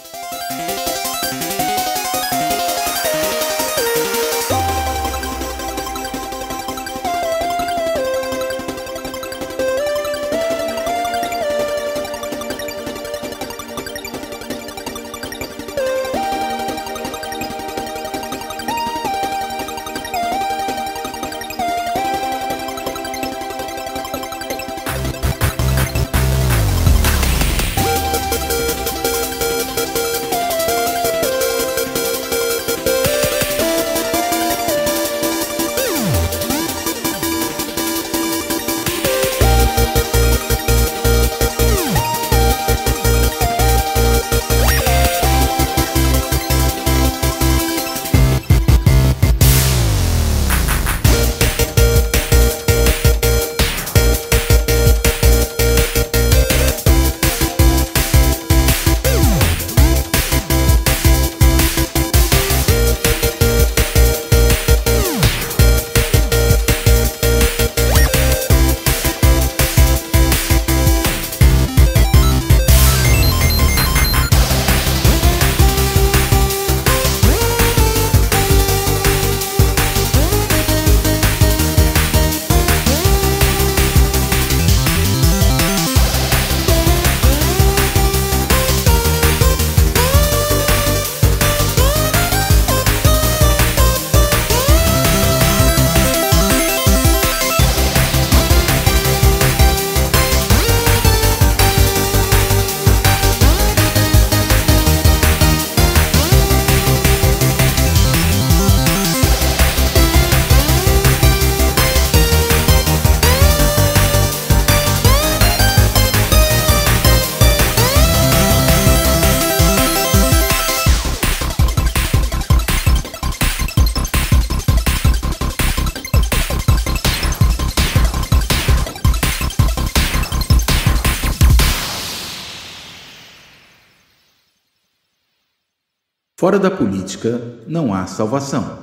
Speaker 1: Fora da Política Não Há Salvação.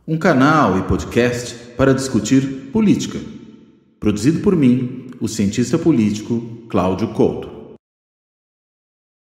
Speaker 1: Um canal e podcast para discutir política. Produzido por mim, o cientista político Cláudio Couto.